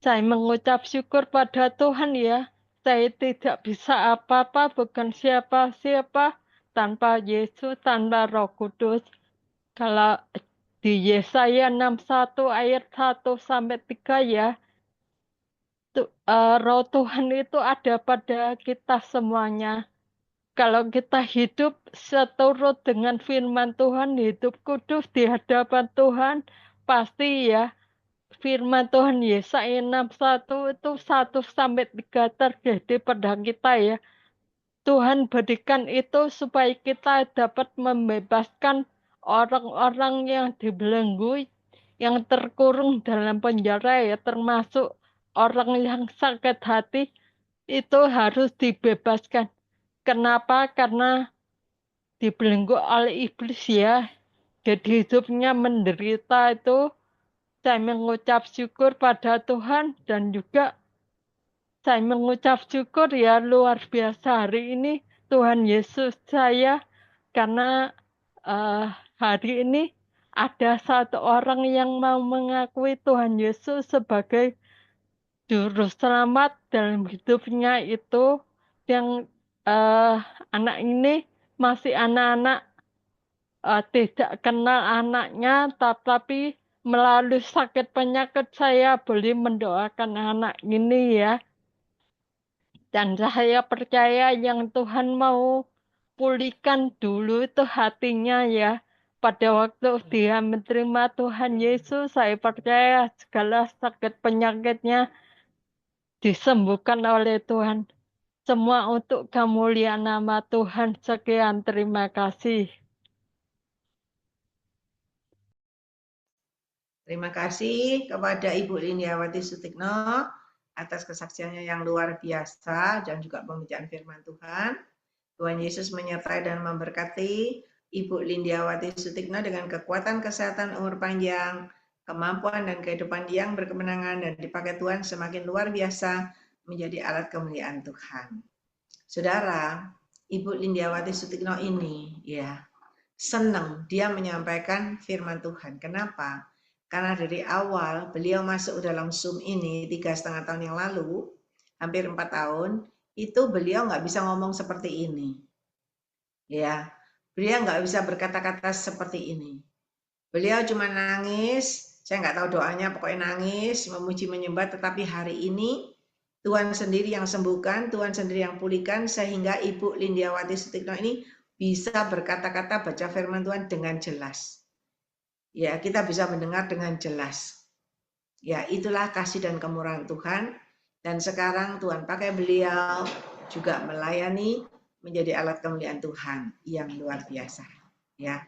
saya mengucap syukur pada Tuhan ya. Saya tidak bisa apa-apa, bukan siapa-siapa tanpa Yesus, tanpa Roh Kudus. Kalau di Yesaya 61 ayat 1 sampai 3 ya, Roh Tuhan itu ada pada kita semuanya. Kalau kita hidup seturut dengan firman Tuhan, hidup kudus di hadapan Tuhan, pasti ya firman Tuhan Yesaya 61 itu 1 sampai 3 terjadi pada kita ya. Tuhan berikan itu supaya kita dapat membebaskan orang-orang yang dibelenggu, yang terkurung dalam penjara ya, termasuk orang yang sakit hati, itu harus dibebaskan. Kenapa? Karena dibelenggu oleh iblis ya. Jadi hidupnya menderita itu. Saya mengucap syukur pada Tuhan dan juga saya mengucap syukur ya luar biasa hari ini Tuhan Yesus saya karena hari ini ada satu orang yang mau mengakui Tuhan Yesus sebagai juru selamat dalam hidupnya itu yang eh, anak ini masih anak-anak, tidak kenal anaknya, tetapi melalui sakit penyakit saya boleh mendoakan anak ini ya. Dan saya percaya yang Tuhan mau pulihkan dulu itu hatinya ya. Pada waktu dia menerima Tuhan Yesus, saya percaya segala sakit penyakitnya disembuhkan oleh Tuhan. Semua untuk kemuliaan nama Tuhan. Sekian, terima kasih. Terima kasih kepada Ibu Lindiawati Sutikno atas kesaksiannya yang luar biasa dan juga pembacaan firman Tuhan. Tuhan Yesus menyertai dan memberkati Ibu Lindiawati Sutikno dengan kekuatan kesehatan, umur panjang, kemampuan dan kehidupan yang berkemenangan, dan dipakai Tuhan semakin luar biasa menjadi alat kemuliaan Tuhan. Saudara, Ibu Lindiawati Sutikno ini ya senang dia menyampaikan firman Tuhan. Kenapa? Karena dari awal beliau masuk dalam Zoom ini 3,5 tahun yang lalu, hampir 4 tahun, itu beliau nggak bisa ngomong seperti ini. Ya, beliau nggak bisa berkata-kata seperti ini. Beliau cuma nangis, saya nggak tahu doanya, pokoknya nangis, memuji menyembah, tetapi hari ini Tuhan sendiri yang sembuhkan, Tuhan sendiri yang pulihkan, sehingga Ibu Lindiawati Sutikno ini bisa berkata-kata, baca firman Tuhan dengan jelas. Ya, kita bisa mendengar dengan jelas. Ya, itulah kasih dan kemurahan Tuhan. Dan sekarang Tuhan pakai beliau juga melayani menjadi alat kemuliaan Tuhan yang luar biasa. Ya,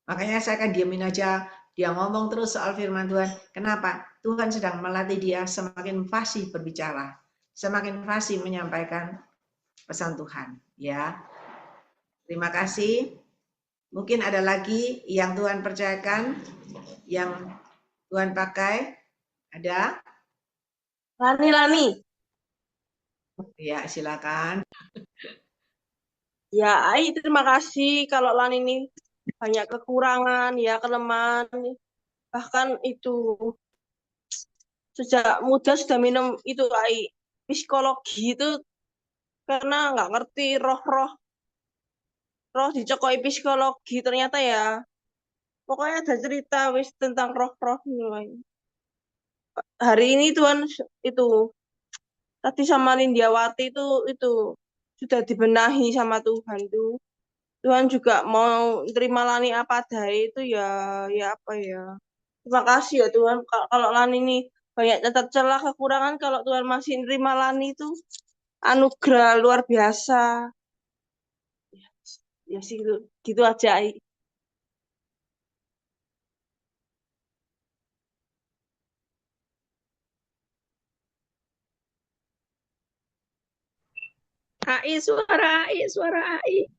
makanya saya akan diamin aja. Dia ngomong terus soal firman Tuhan. Kenapa? Tuhan sedang melatih dia semakin fasih berbicara, semakin fasih menyampaikan pesan Tuhan. Ya, terima kasih. Mungkin ada lagi yang Tuhan percayakan, yang Tuhan pakai. Ada? Lani. Ya, silakan. Ya, Ai, terima kasih. Kalau Lani ini banyak kekurangan, ya kelemahan. Bahkan itu sejak muda sudah minum itu Ai, psikologi itu karena nggak ngerti roh dicokoi psikologi ternyata ya. Pokoknya ada cerita wis tentang roh-roh. Hari ini Tuhan itu tadi sama Lindiawati itu sudah dibenahi sama Tuhan tuh. Tuhan juga mau terima Lani apa adanya itu ya apa ya. Terima kasih ya Tuhan. Kalau Lani ini banyak cacat celah kekurangan, kalau Tuhan masih nerima Lani itu anugerah luar biasa. Ya sih gitu aja. suara AI.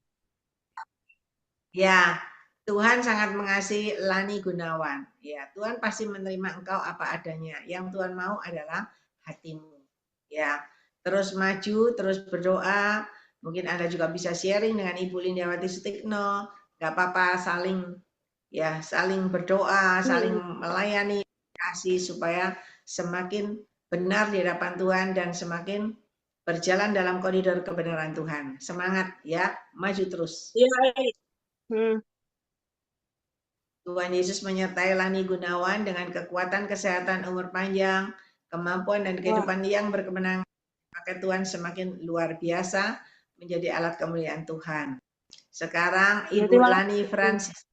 Ya, Tuhan sangat mengasihi Lani Gunawan. Ya, Tuhan pasti menerima engkau apa adanya. Yang Tuhan mau adalah hatimu. Ya, terus maju, terus berdoa. Mungkin Anda juga bisa sharing dengan Ibu Lindiawati Sutikno. Gak apa-apa, saling berdoa, saling melayani kasih supaya semakin benar di hadapan Tuhan dan semakin berjalan dalam koridor kebenaran Tuhan. Semangat ya, maju terus. Iya. Tuhan Yesus menyertai Lani Gunawan dengan kekuatan kesehatan, umur panjang, kemampuan dan kehidupan yang berkemenangan. Maka Tuhan semakin luar biasa menjadi alat kemuliaan Tuhan. Sekarang Ibu Lani Francis.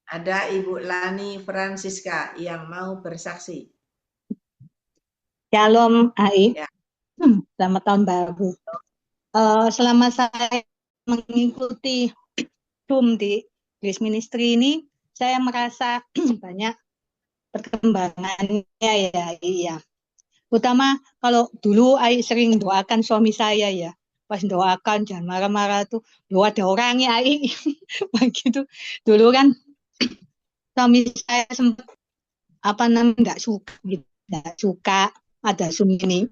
Ada Ibu Lani Francisca yang mau bersaksi. Shalom, Ai. Ya. Selamat tahun baru. Selama saya mengikuti Zoom di Grace Ministry ini, saya merasa banyak perkembangannya ya. Iya. Utama kalau dulu Ai sering doakan suami saya ya. Pas doakan jangan marah-marah tuh. Doa ada orangnya Ai. Begitu. Dulu kan suami saya sempat nggak suka gitu. Nggak suka ada Zoom ini.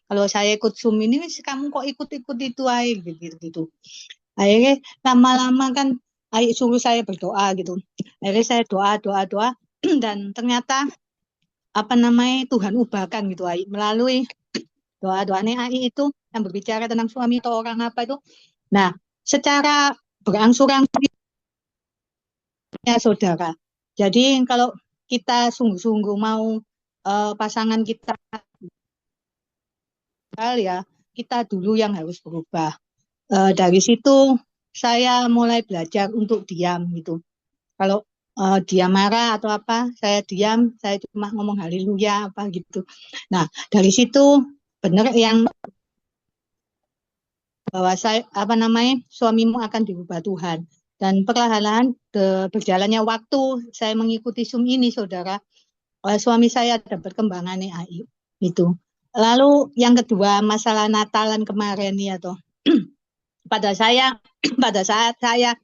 Kalau saya ikut Zoom ini, kamu kok ikut-ikut itu Ai gitu. Akhirnya lama-lama kan Ai suruh saya berdoa gitu. Akhirnya saya doa dan ternyata Tuhan ubahkan gitu Ai melalui doa-doanya Ai itu yang berbicara tentang suami atau orang apa itu. Nah, secara berangsur-angsur ya saudara. Jadi kalau kita sungguh-sungguh mau pasangan kita ya, kita dulu yang harus berubah. Dari situ saya mulai belajar untuk diam gitu. Kalau dia marah atau apa, saya diam, saya cuma ngomong haleluya apa gitu. Nah, dari situ benar yang bahwa suamimu akan diubah Tuhan. Dan perlahan-lahan berjalannya waktu saya mengikuti Zoom ini, saudara, suami saya ada perkembangan nih, AI itu. Lalu yang kedua, masalah Natalan kemarin ya toh. pada saat saya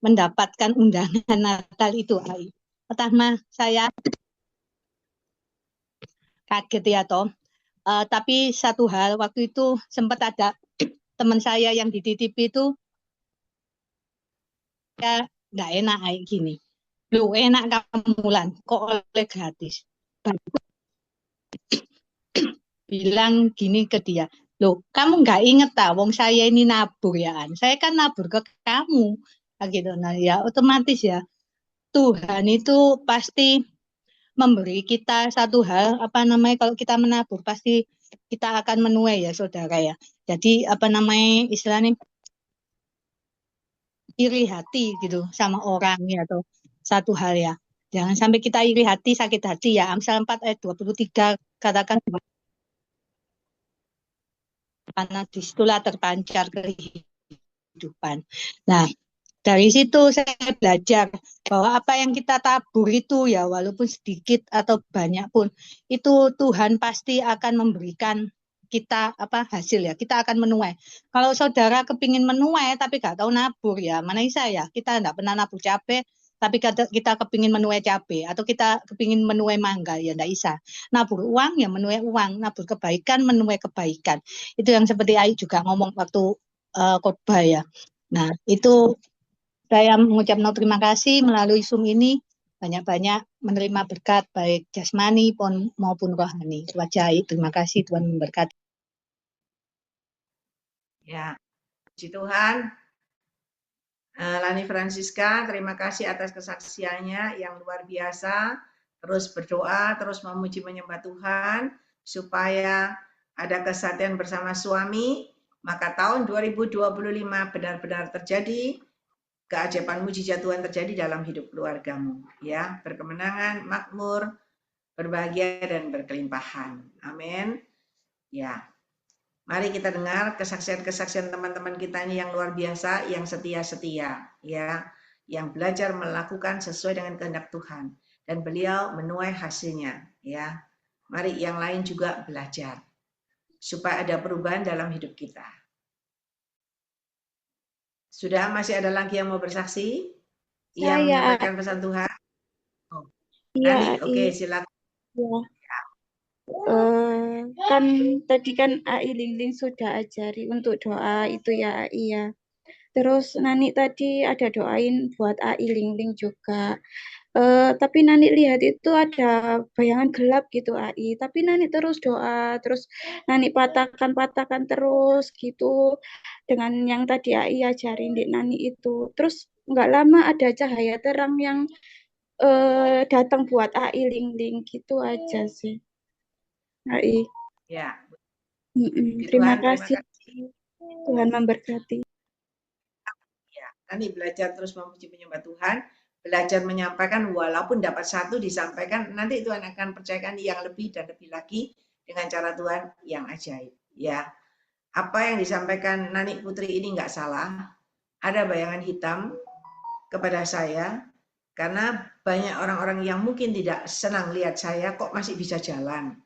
mendapatkan undangan Natal itu, AI, pertama saya kaget ya toh. Tapi satu hal, waktu itu sempat ada teman saya yang di TTP itu, ya nggak enak kayak gini. Lu enak kamu Lan, kok oleh gratis. Bilang gini ke dia, loh kamu nggak inget tak, wong saya ini nabur ya An. Saya kan nabur ke kamu. Gitu. Nah ya otomatis ya, Tuhan itu pasti memberi kita satu hal, kalau kita menabur pasti kita akan menuai ya saudara ya. Jadi istilahnya iri hati gitu sama orang ya, atau satu hal ya. Jangan sampai kita iri hati, sakit hati ya. Amsal 4 ayat 23 katakan, karena disitulah terpancar kehidupan. Nah, dari situ saya belajar bahwa apa yang kita tabur itu ya, walaupun sedikit atau banyak pun, itu Tuhan pasti akan memberikan kita hasil ya, kita akan menuai. Kalau saudara kepingin menuai tapi gak tahu nabur ya, mana bisa ya, kita enggak pernah nabur cabai tapi kita kepingin menuai cabai, atau kita kepingin menuai mangga ya enggak bisa. Nabur uang ya menuai uang, nabur kebaikan menuai kebaikan. Itu yang seperti Ai juga ngomong waktu khotbah ya. Nah itu saya mengucapkan terima kasih melalui Zoom ini, banyak-banyak menerima berkat baik jasmani maupun rohani. Wajah, terima kasih, Tuhan memberkati. Ya, puji Tuhan. Lani Francisca, terima kasih atas kesaksiannya yang luar biasa. Terus berdoa, terus memuji menyembah Tuhan, supaya ada kesatuan bersama suami, maka tahun 2025 benar-benar terjadi keajaiban mujizat Tuhan terjadi dalam hidup keluargamu, ya, berkemenangan, makmur, berbahagia dan berkelimpahan. Amin. Ya. Mari kita dengar kesaksian-kesaksian teman-teman kita ini yang luar biasa, yang setia-setia, ya, yang belajar melakukan sesuai dengan kehendak Tuhan, dan beliau menuai hasilnya, ya. Mari yang lain juga belajar supaya ada perubahan dalam hidup kita. Sudah, masih ada lagi yang mau bersaksi? Yang menyampaikan pesan Tuhan? Oh, iya, Nani, oke, silakan. Ya. Kan tadi kan AI Lingling sudah ajari untuk doa itu ya AI ya. Terus Nani tadi ada doain buat AI Lingling juga. Tapi Nani lihat itu ada bayangan gelap gitu AI. Tapi Nani terus doa, terus Nani patahkan terus gitu dengan yang tadi AI ajarin di Nani itu. Terus nggak lama ada cahaya terang yang datang buat AI Lingling gitu aja sih. AI. Ya. Terima kasih. Tuhan memberkati. Ya, Nani belajar terus memuji menyembah Tuhan, belajar menyampaikan, walaupun dapat satu disampaikan, nanti Tuhan akan percayakan yang lebih dan lebih lagi dengan cara Tuhan yang ajaib. Ya, apa yang disampaikan Nani Putri ini nggak salah. Ada bayangan hitam kepada saya, karena banyak orang-orang yang mungkin tidak senang lihat saya kok masih bisa jalan,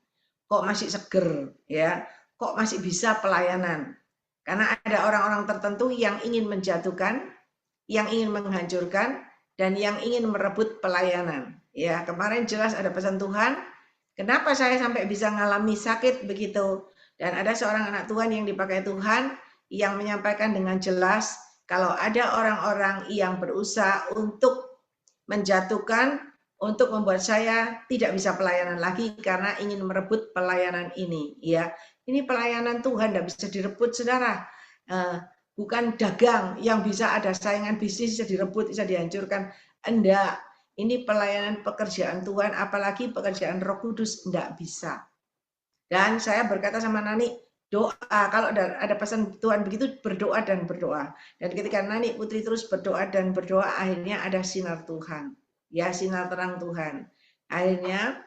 kok masih seger, ya, kok masih bisa pelayanan. Karena ada orang-orang tertentu yang ingin menjatuhkan, yang ingin menghancurkan, dan yang ingin merebut pelayanan. Ya, kemarin jelas ada pesan Tuhan, kenapa saya sampai bisa mengalami sakit begitu. Dan ada seorang anak Tuhan yang dipakai Tuhan, yang menyampaikan dengan jelas, kalau ada orang-orang yang berusaha untuk menjatuhkan, untuk membuat saya tidak bisa pelayanan lagi karena ingin merebut pelayanan ini. Ya, ini pelayanan Tuhan, tidak bisa direbut, saudara. Bukan dagang yang bisa ada saingan bisnis, bisa direbut, bisa dihancurkan. Enggak, ini pelayanan pekerjaan Tuhan, apalagi pekerjaan Roh Kudus, enggak bisa. Dan saya berkata sama Nani, doa, kalau ada pesan Tuhan begitu, berdoa dan berdoa. Dan ketika Nani Putri terus berdoa dan berdoa, akhirnya ada sinar Tuhan. Ya, sinar terang Tuhan. Akhirnya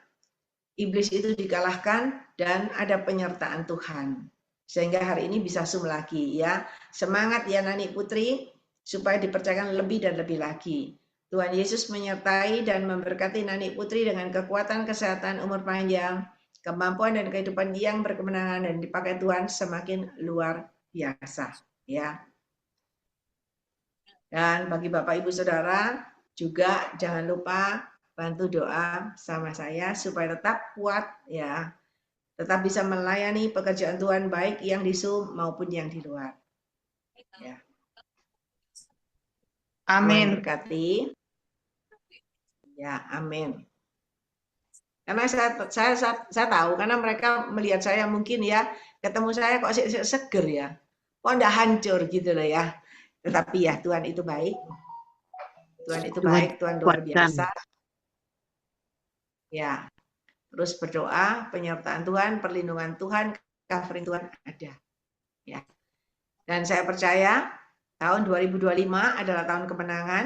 iblis itu dikalahkan dan ada penyertaan Tuhan. sehingga hari ini bisa Zoom lagi ya. Semangat ya Nani Putri, supaya dipercayakan lebih dan lebih lagi. Tuhan Yesus menyertai dan memberkati Nani Putri dengan kekuatan, kesehatan, umur panjang, kemampuan dan kehidupan yang berkemenangan dan dipakai Tuhan semakin luar biasa ya. Dan bagi Bapak Ibu Saudara juga jangan lupa bantu doa sama saya supaya tetap kuat ya. Tetap bisa melayani pekerjaan Tuhan baik yang di Zoom maupun yang di luar. Ya. Amin. Tuhan berkati. Ya, amin. Karena saya tahu karena mereka melihat saya mungkin ya ketemu saya kok seger ya, kok enggak hancur gitu loh ya. Tetapi ya Tuhan itu baik, Tuhan itu baik, Tuhan luar biasa. Ya, terus berdoa, penyertaan Tuhan, perlindungan Tuhan, covering Tuhan ada. Ya. Dan saya percaya tahun 2025 adalah tahun kemenangan,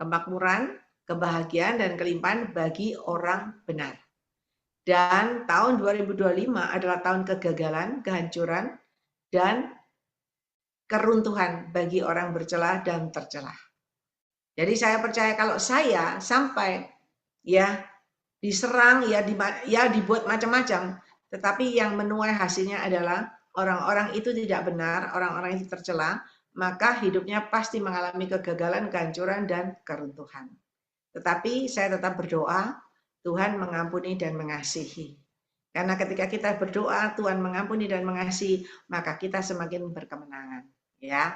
kemakmuran, kebahagiaan dan kelimpahan bagi orang benar. Dan tahun 2025 adalah tahun kegagalan, kehancuran, dan keruntuhan bagi orang bercelah dan tercelah. Jadi saya percaya kalau saya sampai ya diserang, ya dibuat macam-macam, tetapi yang menuai hasilnya adalah orang-orang itu tidak benar, orang-orang itu tercela, maka hidupnya pasti mengalami kegagalan, kehancuran, dan keruntuhan. Tetapi saya tetap berdoa, Tuhan mengampuni dan mengasihi. Karena ketika kita berdoa, Tuhan mengampuni dan mengasihi, maka kita semakin berkemenangan. Ya,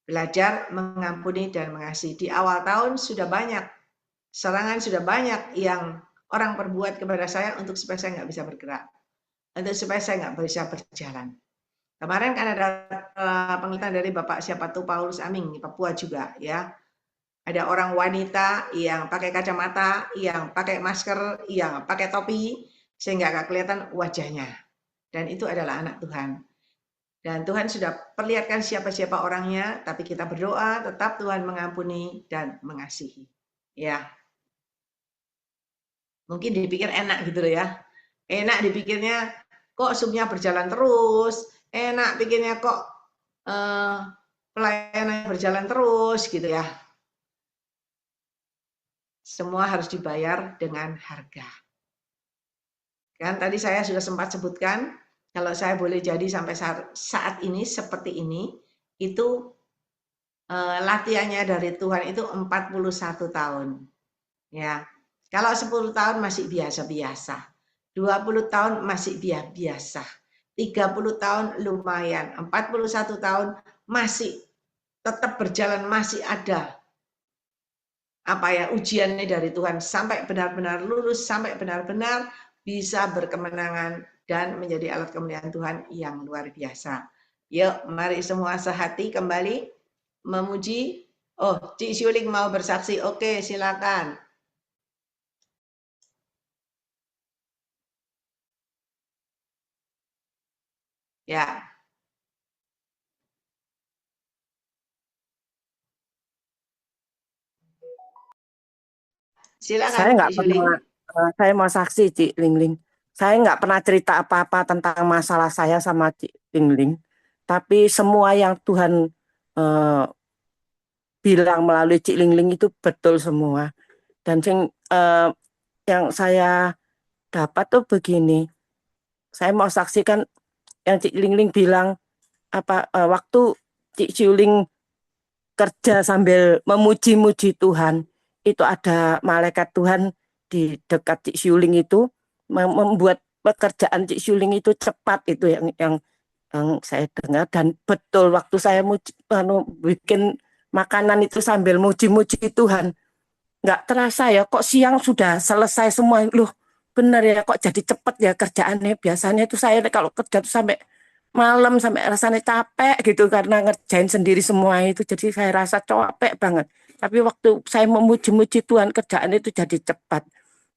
belajar mengampuni dan mengasihi. Di awal tahun sudah banyak serangan, sudah banyak yang orang perbuat kepada saya untuk supaya saya nggak bisa bergerak, untuk supaya saya nggak bisa berjalan. Kemarin kan ada penglihatan dari Bapak siapa tuh Paulus Aming di Papua juga ya. Ada orang wanita yang pakai kacamata, yang pakai masker, yang pakai topi, sehingga nggak kelihatan wajahnya. Dan itu adalah anak Tuhan. Dan Tuhan sudah perlihatkan siapa-siapa orangnya, tapi kita berdoa, tetap Tuhan mengampuni dan mengasihi. Ya. Mungkin dipikir enak gitu loh ya. Enak dipikirnya, kok supnya berjalan terus, enak pikirnya kok pelayanan berjalan terus gitu ya. Semua harus dibayar dengan harga. Kan tadi saya sudah sempat sebutkan, kalau saya boleh jadi sampai saat ini seperti ini, itu latihannya dari Tuhan itu 41 tahun. Ya. Kalau 10 tahun masih biasa-biasa. 20 tahun masih biasa. 30 tahun lumayan. 41 tahun masih tetap berjalan, masih ada ujiannya dari Tuhan sampai benar-benar lulus, sampai benar-benar bisa berkemenangan dan menjadi alat kemuliaan Tuhan yang luar biasa. Yuk, mari semua sehati kembali memuji. Oh, Cik Syuling mau bersaksi. Oke, silakan. Ya. Silakan, Cik Syuling. Saya mau saksi, Cik Lingling. Saya nggak pernah cerita apa-apa tentang masalah saya sama Cik Lingling. Tapi semua yang Tuhan bilang melalui Cik Lingling itu betul semua. Dan yang saya dapat tuh begini. Saya mau saksikan yang Cik Lingling bilang waktu Cik Syuling kerja sambil memuji-muji Tuhan, itu ada malaikat Tuhan di dekat Cik Syuling itu membuat pekerjaan Cik Syuling itu cepat, itu yang saya dengar. Dan betul waktu saya bikin makanan itu sambil muji-muji Tuhan, nggak terasa ya kok siang sudah selesai semua. Loh benar ya kok jadi cepat ya kerjaannya. Biasanya itu saya kalau kerja tuh sampai malam, sampai rasanya capek gitu karena ngerjain sendiri semua itu, jadi saya rasa capek banget. Tapi waktu saya memuji-muji Tuhan, kerjaan itu jadi cepat.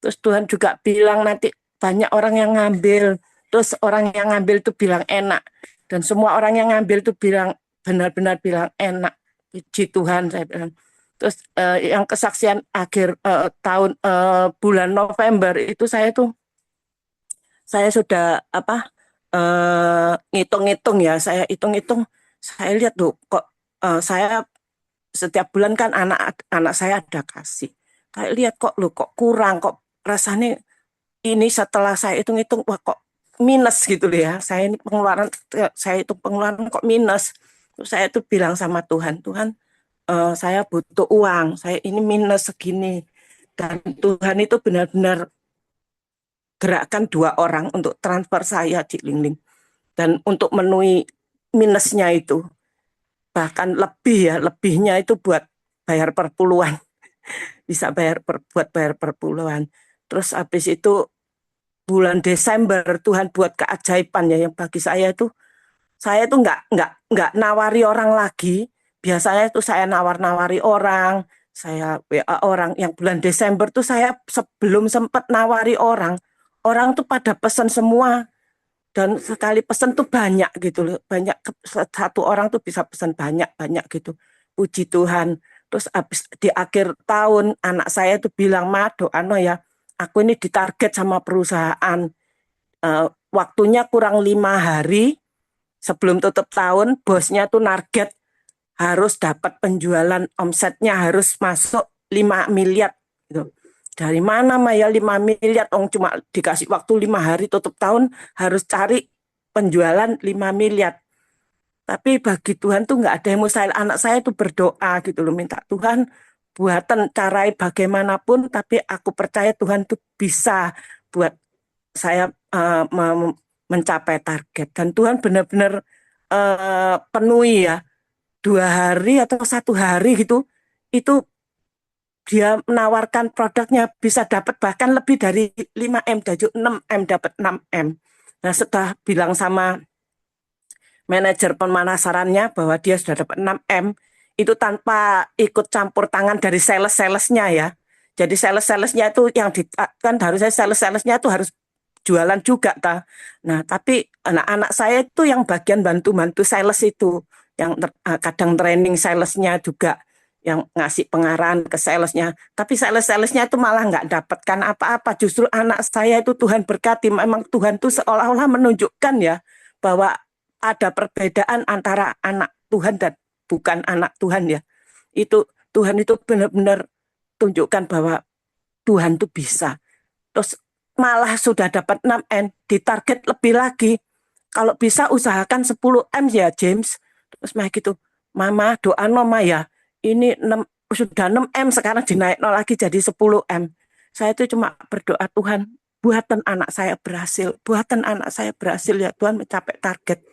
Terus Tuhan juga bilang nanti banyak orang yang ngambil, terus orang yang ngambil itu bilang enak, dan semua orang yang ngambil itu bilang benar-benar bilang enak. Puji Tuhan, saya bilang. Terus yang kesaksian akhir tahun bulan November itu saya sudah ngitung-ngitung ya, saya hitung-hitung, saya lihat tuh kok saya setiap bulan kan anak saya ada kasih. Saya lihat kok kurang, kok rasanya ini setelah saya hitung-hitung, wah kok minus gitu loh ya. Saya itu pengeluaran kok minus. Terus saya tuh bilang sama Tuhan, Tuhan, saya butuh uang, saya ini minus segini. Dan Tuhan itu benar-benar gerakkan 2 orang untuk transfer saya, Cik Lingling. Dan untuk memenuhi minusnya itu, bahkan lebihnya itu buat bayar perpuluhan. Bisa buat bayar perpuluhan. Terus habis itu bulan Desember Tuhan buat keajaiban ya, yang bagi saya itu nggak nawari orang lagi. Biasanya itu saya nawari orang, saya WA orang. Yang bulan Desember tuh saya sebelum sempat nawari orang tuh pada pesan semua. Dan sekali pesan tuh banyak gitu loh. Satu orang tuh bisa pesan banyak gitu. Puji Tuhan. Terus di akhir tahun anak saya tuh bilang, Ma, doano ya, aku ini ditarget sama perusahaan. Waktunya kurang 5 hari sebelum tutup tahun, bosnya tuh target harus dapat penjualan, omsetnya harus masuk 5 miliar gitu. Dari mana Maya 5 miliar? Cuma dikasih waktu 5 hari tutup tahun, harus cari penjualan 5 miliar. Tapi bagi Tuhan tuh nggak ada yang mustahil. Anak saya tuh berdoa gitu loh, minta Tuhan buatan carai bagaimanapun, tapi aku percaya Tuhan tuh bisa buat saya mencapai target. Dan Tuhan benar-benar penuhi ya. 2 hari atau 1 hari gitu, itu dia menawarkan produknya bisa dapat bahkan lebih dari 5M, dari 6M dapat 6M. Nah, setelah bilang sama manajer pemasarannya bahwa dia sudah dapat 6M, itu tanpa ikut campur tangan dari sales-salesnya ya. Jadi sales-salesnya itu yang kan harusnya sales-salesnya itu harus jualan juga ta. Nah, tapi anak-anak saya itu yang bagian bantu-bantu sales itu, yang kadang training salesnya juga, yang ngasih pengarahan ke salesnya. Tapi sales-salesnya itu malah nggak dapatkan apa-apa. Justru anak saya itu Tuhan berkati. Memang Tuhan itu seolah-olah menunjukkan ya bahwa ada perbedaan antara anak Tuhan dan bukan anak Tuhan ya. Itu Tuhan itu benar-benar tunjukkan bahwa Tuhan itu bisa. Terus malah sudah dapat 6M, ditarget lebih lagi. Kalau bisa usahakan 10M ya James. Terus mah gitu, Mama doa Mama ya, ini sudah 6M sekarang dinaik lagi jadi 10M. Saya itu cuma berdoa, Tuhan buatan anak saya berhasil, buatan anak saya berhasil ya Tuhan mencapai target.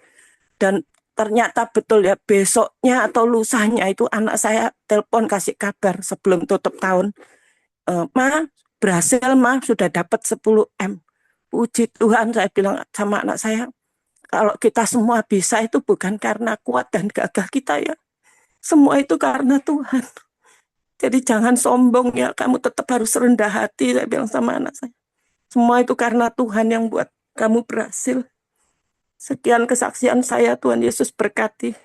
Dan ternyata betul ya, besoknya atau lusanya itu anak saya telepon kasih kabar sebelum tutup tahun, Ma berhasil Ma, sudah dapat 10M. Puji Tuhan, saya bilang sama anak saya, kalau kita semua bisa itu bukan karena kuat dan gagah kita ya. Semua itu karena Tuhan. Jadi jangan sombong ya, kamu tetap harus rendah hati, saya bilang sama anak saya. Semua itu karena Tuhan yang buat kamu berhasil. Sekian kesaksian saya, Tuhan Yesus berkati.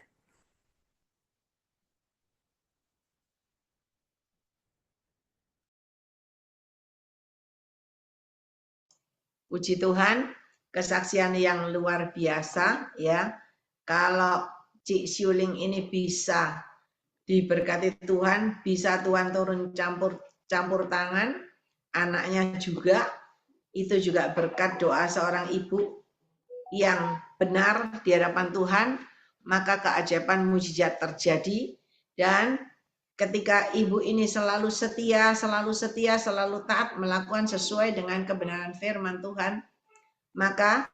Puji Tuhan, kesaksian yang luar biasa ya. Kalau Cik Siuling ini bisa diberkati Tuhan, bisa Tuhan turun campur tangan, anaknya juga, itu juga berkat doa seorang ibu yang benar di hadapan Tuhan, maka keajaiban mujizat terjadi. Dan ketika ibu ini selalu setia, selalu taat melakukan sesuai dengan kebenaran firman Tuhan, maka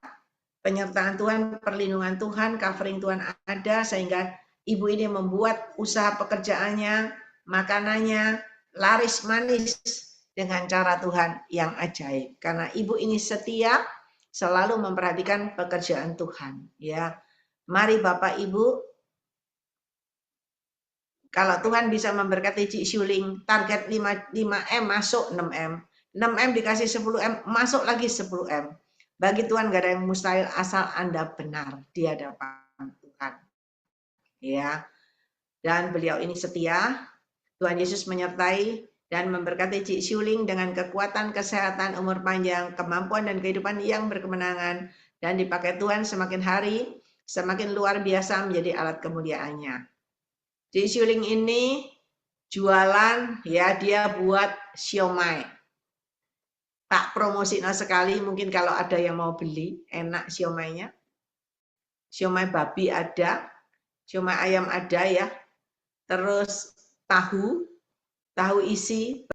penyertaan Tuhan, perlindungan Tuhan, covering Tuhan ada, sehingga ibu ini membuat usaha pekerjaannya, makanannya laris manis dengan cara Tuhan yang ajaib. Karena ibu ini setia, selalu memperhatikan pekerjaan Tuhan. Ya, mari Bapak Ibu, kalau Tuhan bisa memberkati Cik Siuling, target 5M masuk 6M. 6M dikasih 10M, masuk lagi 10M. Bagi Tuhan gak ada yang mustahil asal Anda benar di hadapan Tuhan. Ya. Dan beliau ini setia. Tuhan Yesus menyertai dan memberkati Cik Siuling dengan kekuatan, kesehatan, umur panjang, kemampuan dan kehidupan yang berkemenangan. dan dipakai Tuhan semakin hari, semakin luar biasa menjadi alat kemuliaannya. Di Siuling ini jualan, ya dia buat siomay. Tak promosikan sekali, mungkin kalau ada yang mau beli, enak siomaynya. Siomay babi ada, siomay ayam ada ya. Terus tahu isi